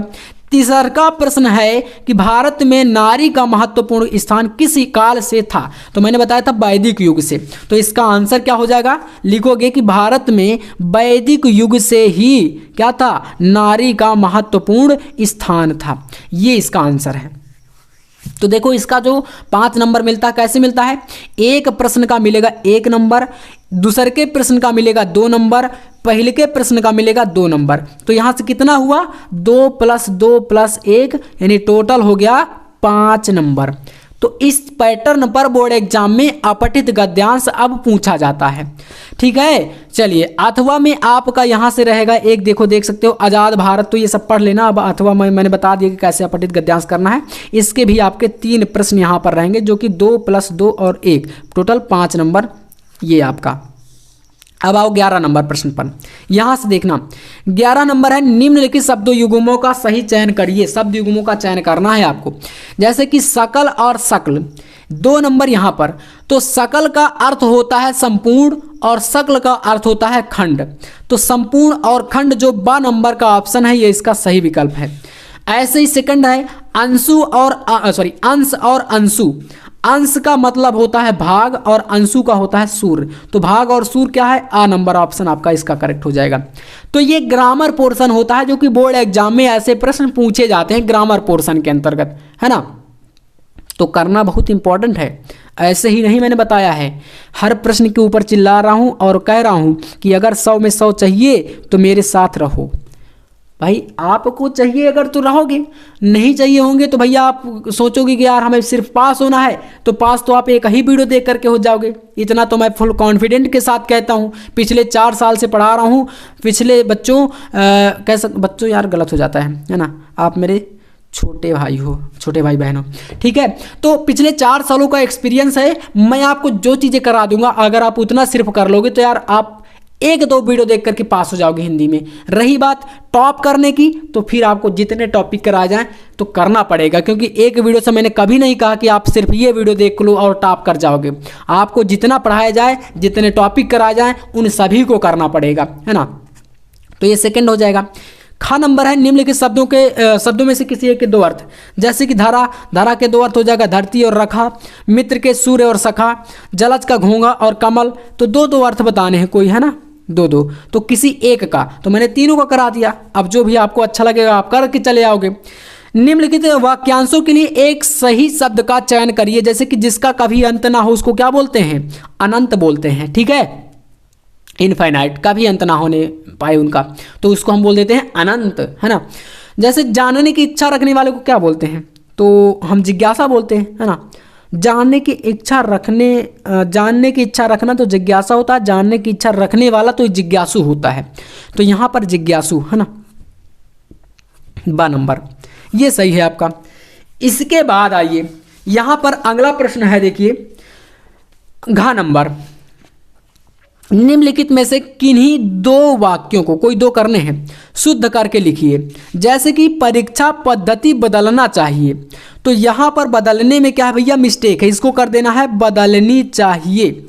तीसरा का प्रश्न है कि भारत में नारी का महत्वपूर्ण स्थान किस काल से था। तो मैंने बताया था वैदिक युग से। तो इसका आंसर क्या हो जाएगा, लिखोगे कि भारत में वैदिक युग से ही क्या था, नारी का महत्वपूर्ण स्थान था। ये इसका आंसर है। तो देखो इसका जो 5 नंबर मिलता है, कैसे मिलता है, एक प्रश्न का मिलेगा 1 नंबर, दूसरे के प्रश्न का मिलेगा 2 नंबर, पहले के प्रश्न का मिलेगा 2 नंबर। तो यहाँ से कितना हुआ, 2 + 2 + 1 यानी टोटल हो गया 5 नंबर। तो इस पैटर्न पर बोर्ड एग्जाम में अपठित गद्यांश अब पूछा जाता है, ठीक है। चलिए अथवा में आपका यहाँ से रहेगा एक, देखो देख सकते हो, आज़ाद भारत, तो ये सब पढ़ लेना। अब अथवा में मैंने बता दिया कि कैसे अपठित गद्यांश करना है। इसके भी आपके 3 प्रश्न यहाँ पर रहेंगे, जो कि 2 + 2 और 1 टोटल 5 नंबर ये आपका। अब आओ 11 नंबर प्रश्न पर। यहाँ से देखना 11 नंबर है, निम्नलिखित शब्द युग्मों का सही चयन करिए। शब्द युग्मों का चयन करना है आपको, जैसे कि सकल और शकल, 2 नंबर यहाँ पर। तो सकल का अर्थ होता है संपूर्ण और शकल का अर्थ होता है खंड। तो संपूर्ण और खंड जो 2 नंबर का ऑप्शन है, ये इसका सही विकल्प है। ऐसे ही सेकंड है अंश और अंशु। अंश का मतलब होता है भाग और अंशु का होता है सूर्य। तो भाग और सूर्य क्या है, आ नंबर ऑप्शन आपका इसका करेक्ट हो जाएगा। तो ये ग्रामर पोर्शन होता है, जो कि बोर्ड एग्जाम में ऐसे प्रश्न पूछे जाते हैं ग्रामर पोर्शन के अंतर्गत, है ना। तो करना बहुत इंपॉर्टेंट है। ऐसे ही नहीं मैंने बताया है, हर प्रश्न के ऊपर चिल्ला रहा हूँ और कह रहा हूँ कि अगर 100 में 100 चाहिए तो मेरे साथ रहो। भाई आपको चाहिए अगर तो रहोगे, नहीं चाहिए होंगे तो भैया आप सोचोगे कि यार हमें सिर्फ पास होना है, तो पास तो आप एक ही वीडियो देख करके हो जाओगे। इतना तो मैं फुल कॉन्फिडेंट के साथ कहता हूँ। पिछले 4 साल से पढ़ा रहा हूँ। पिछले बच्चों बच्चों यार गलत हो जाता है ना, आप मेरे छोटे भाई हो, छोटे भाई बहन हो, ठीक है। तो पिछले 4 सालों का एक्सपीरियंस है, मैं आपको जो चीज़ें करा दूंगा अगर आप उतना सिर्फ कर लोगे तो यार आप 1-2 वीडियो देख करके पास हो जाओगे हिंदी में। रही बात टॉप करने की, तो फिर आपको जितने टॉपिक करा जाएं तो करना पड़ेगा, क्योंकि एक वीडियो से मैंने कभी नहीं कहा कि आप सिर्फ ये वीडियो देख लो और टॉप कर जाओगे। आपको जितना पढ़ाया जाए, जितने टॉपिक कराए जाएं, उन सभी को करना पड़ेगा, है ना। तो ये सेकेंड हो जाएगा। खा नंबर है निम्नलिखित शब्दों में से किसी एक के 2 अर्थ, जैसे कि धारा के 2 अर्थ हो जाएगा धरती और रखा, मित्र के सूर्य और सखा, जलज का घोंगा और कमल। तो 2-2 अर्थ बताने हैं कोई, है ना, 2-2। तो किसी एक का, तो मैंने तीनों का करा दिया। अब जो भी आपको अच्छा लगेगा आप करके चले आओगे। निम्नलिखित वाक्यांशों के लिए एक सही शब्द का चयन करिए, जैसे कि जिसका कभी अंत ना हो उसको क्या बोलते हैं, अनंत बोलते हैं, ठीक है। इनफाइनाइट, कभी अंत ना होने पाए उनका, तो उसको हम बोल देते हैं अनंत, है ना। जैसे जानने की इच्छा रखने वाले को क्या बोलते हैं, तो हम जिज्ञासा बोलते हैं, है ना। जानने की इच्छा रखना तो जिज्ञासा होता है, जानने की इच्छा रखने वाला तो जिज्ञासु होता है। तो यहाँ पर जिज्ञासु, है ना, 2 नंबर, ये सही है आपका। इसके बाद आइए यहाँ पर अगला प्रश्न है, देखिए घ नंबर, निम्नलिखित में से किन्हीं 2 वाक्यों को, कोई 2 करने हैं, शुद्ध करके लिखिए। जैसे कि परीक्षा पद्धति बदलना चाहिए, तो यहाँ पर बदलने में क्या है भैया, मिस्टेक है, इसको कर देना है बदलनी चाहिए,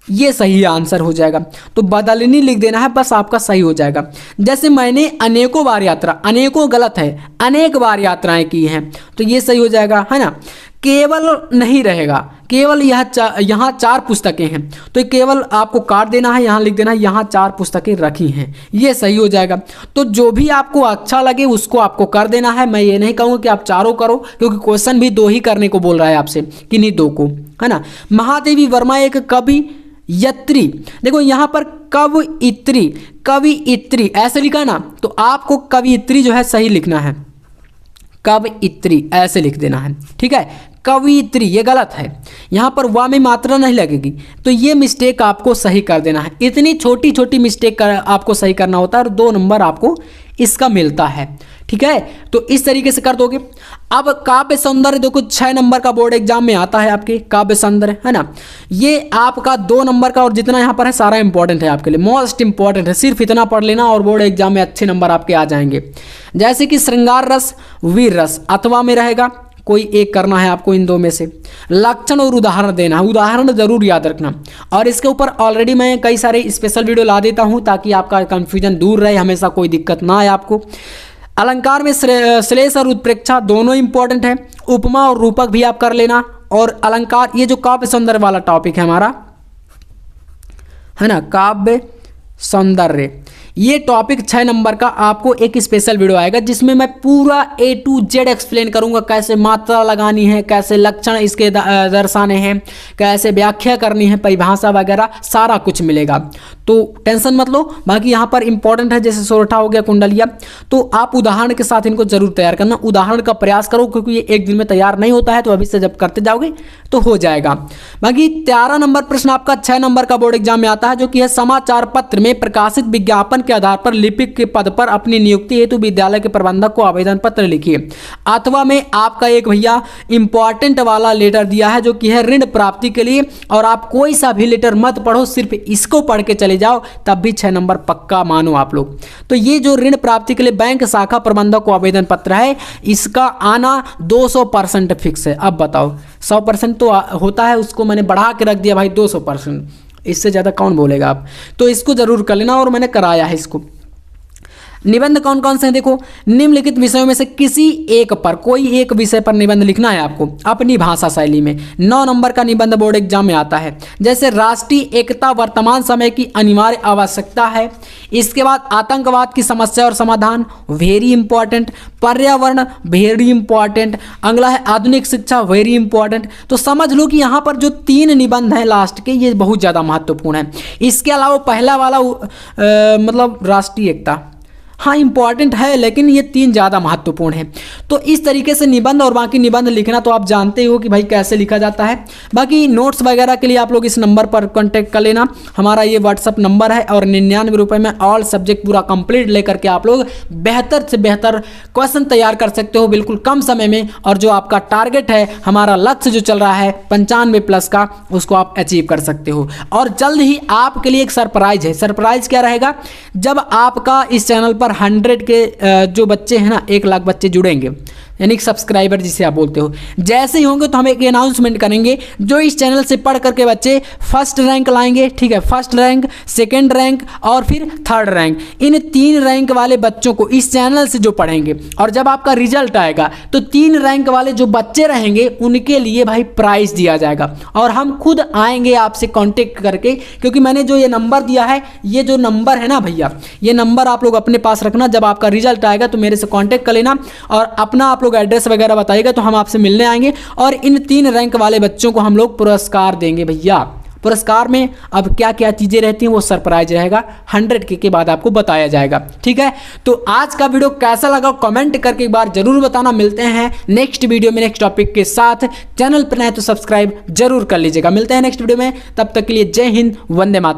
ये सही आंसर हो जाएगा। तो बदलनी लिख देना है, बस आपका सही हो जाएगा। जैसे मैंने अनेकों बार यात्रा, अनेकों गलत है, अनेक बार यात्राएं की हैं, तो ये सही हो जाएगा, है ना। केवल नहीं रहेगा, केवल यहाँ 4 पुस्तकें हैं, तो केवल आपको काट देना है, यहाँ लिख देना है यहाँ 4 पुस्तकें रखी हैं, ये सही हो जाएगा। तो जो भी आपको अच्छा लगे उसको आपको कर देना है। मैं ये नहीं कहूँगा कि आप चारों करो, क्योंकि क्वेश्चन भी 2 ही करने को बोल रहा है आपसे, किन्हीं 2 को, है ना। महादेवी वर्मा एक कवि यत्री, देखो यहाँ पर कवयित्री ऐसे लिखा ना, तो आपको कवयित्री जो है सही लिखना है, कवयित्री ऐसे लिख देना है, ठीक है। कवयित्री ये गलत है, यहाँ पर वा में मात्रा नहीं लगेगी, तो ये मिस्टेक आपको सही कर देना है। इतनी छोटी छोटी मिस्टेक आपको सही करना होता है और 2 नंबर आपको इसका मिलता है, ठीक है। तो इस तरीके से कर दोगे। अब काव्य सौंदर्य देखो 6 नंबर का बोर्ड एग्जाम में आता है आपके, काव्य सौंदर्य, है ना। ये आपका 2 नंबर का, और जितना यहाँ पर है सारा इंपॉर्टेंट है आपके लिए, मोस्ट इंपॉर्टेंट है। सिर्फ इतना पढ़ लेना और बोर्ड एग्जाम में अच्छे नंबर आपके आ जाएंगे। जैसे कि श्रृंगार रस, वीर रस, अथवा में रहेगा, कोई एक करना है आपको इन 2 में से। लक्षण और उदाहरण देना है, उदाहरण जरूर याद रखना। और इसके ऊपर ऑलरेडी मैं कई सारे स्पेशल वीडियो ला देता हूँ ताकि आपका कंफ्यूजन दूर रहे, हमेशा कोई दिक्कत ना आए आपको। अलंकार में श्लेष और उत्प्रेक्षा दोनों इंपॉर्टेंट है। उपमा और रूपक भी आप कर लेना। और अलंकार, ये जो काव्य सौंदर्य वाला टॉपिक है हमारा, है ना, काव्य सौंदर्य, ये टॉपिक 6 नंबर का आपको एक स्पेशल वीडियो आएगा जिसमें मैं पूरा A to Z एक्सप्लेन करूंगा, कैसे मात्रा लगानी है, कैसे लक्षण इसके दर्शाने हैं, कैसे व्याख्या करनी है, परिभाषा वगैरह सारा कुछ मिलेगा। तो टेंशन मत लो। बाकी यहाँ पर इंपॉर्टेंट है जैसे सोरठा हो गया, कुंडलिया, तो आप उदाहरण के साथ इनको जरूर तैयार करना। उदाहरण का प्रयास करो क्योंकि ये एक दिन में तैयार नहीं होता है, तो अभी से जब करते जाओगे तो हो जाएगा। बाकी 13 नंबर प्रश्न आपका 6 नंबर का बोर्ड एग्जाम में आता है, जो कि है समाचार पत्र में प्रकाशित विज्ञापन के आधार पर लिपिक के पद पर अपनी नियुक्ति हेतु विद्यालय के प्रबंधक को आवेदन पत्र लिखिए। अथवा में आपका एक भैया इंपॉर्टेंट वाला लेटर दिया है जो कि है ऋण प्राप्ति के लिए, और आप कोई सा भी लेटर मत पढ़ो, सिर्फ इसको पढ़ के चले जाओ, तब भी 6 नंबर पक्का मानो आप लोग। तो ये जो ऋण प्राप्ति के लिए बैंक शाखा प्रबंधक को आवेदन पत्र है, इसका आना 200% फिक्स है। अब बताओ, 100% तो होता है, उसको मैंने बढ़ा के रख दिया भाई 200%, इससे ज़्यादा कौन बोलेगा आप। तो इसको जरूर कर लेना, और मैंने कराया है इसको। निबंध कौन कौन से हैं देखो, निम्नलिखित विषयों में से किसी एक पर, कोई एक विषय पर निबंध लिखना है आपको अपनी भाषा शैली में। 9 नंबर का निबंध बोर्ड एग्जाम में आता है। जैसे राष्ट्रीय एकता वर्तमान समय की अनिवार्य आवश्यकता है। इसके बाद आतंकवाद की समस्या और समाधान, वेरी इंपॉर्टेंट। पर्यावरण, वेरी इंपॉर्टेंट। अगला है आधुनिक शिक्षा, वेरी इंपॉर्टेंट। तो समझ लो कि यहाँ पर जो 3 निबंध हैं लास्ट के, ये बहुत ज़्यादा महत्वपूर्ण है। इसके अलावा पहला वाला मतलब राष्ट्रीय एकता, हाँ इंपॉर्टेंट है, लेकिन ये 3 ज़्यादा महत्वपूर्ण है। तो इस तरीके से निबंध और बाकी निबंध लिखना तो आप जानते हो कि भाई कैसे लिखा जाता है। बाकी नोट्स वगैरह के लिए आप लोग इस नंबर पर कांटेक्ट कर लेना, हमारा ये व्हाट्सअप नंबर है। और 99 रुपये में ऑल सब्जेक्ट पूरा कंप्लीट लेकर के आप लोग बेहतर से बेहतर क्वेश्चन तैयार कर सकते हो बिल्कुल कम समय में। और जो आपका टारगेट है, हमारा लक्ष्य जो चल रहा है 95+ का, उसको आप अचीव कर सकते हो। और जल्द ही आपके लिए एक सरप्राइज है। सरप्राइज क्या रहेगा, जब आपका इस चैनल पर 100 के जो बच्चे हैं ना, 1 लाख बच्चे जुड़ेंगे, यानी सब्सक्राइबर जिसे आप बोलते हो, जैसे ही होंगे तो हम एक अनाउंसमेंट करेंगे। जो इस चैनल से पढ़ करके बच्चे फर्स्ट रैंक लाएंगे, ठीक है, फर्स्ट रैंक, सेकंड रैंक और फिर थर्ड रैंक, इन 3 रैंक वाले बच्चों को इस चैनल से जो पढ़ेंगे, और जब आपका रिजल्ट आएगा तो 3 रैंक वाले जो बच्चे रहेंगे उनके लिए भाई प्राइज दिया जाएगा। और हम खुद आएंगे आपसे कांटेक्ट करके, क्योंकि मैंने जो ये नंबर दिया है, ये जो नंबर है ना भैया, ये नंबर आप लोग अपने पास रखना। जब आपका रिजल्ट आएगा तो मेरे से कांटेक्ट कर लेना और अपना आप लोग एड्रेस वगैरह बताइएगा, तो हम आपसे मिलने आएंगे। और इन 3 रैंक वाले बच्चों को हम लोग पुरस्कार देंगे भैया। पुरस्कार में अब क्या क्या चीज़ें रहती हैं वो सरप्राइज रहेगा, 100 के बाद आपको बताया जाएगा, ठीक है। तो आज का वीडियो कैसा लगा कमेंट करके एक बार जरूर बताना। मिलते हैं नेक्स्ट वीडियो में नेक्स्ट टॉपिक के साथ। चैनल पर नए तो सब्सक्राइब जरूर कर लीजिएगा। मिलते हैं नेक्स्ट वीडियो में, तब तक के लिए जय हिंद, वंदे मातरम।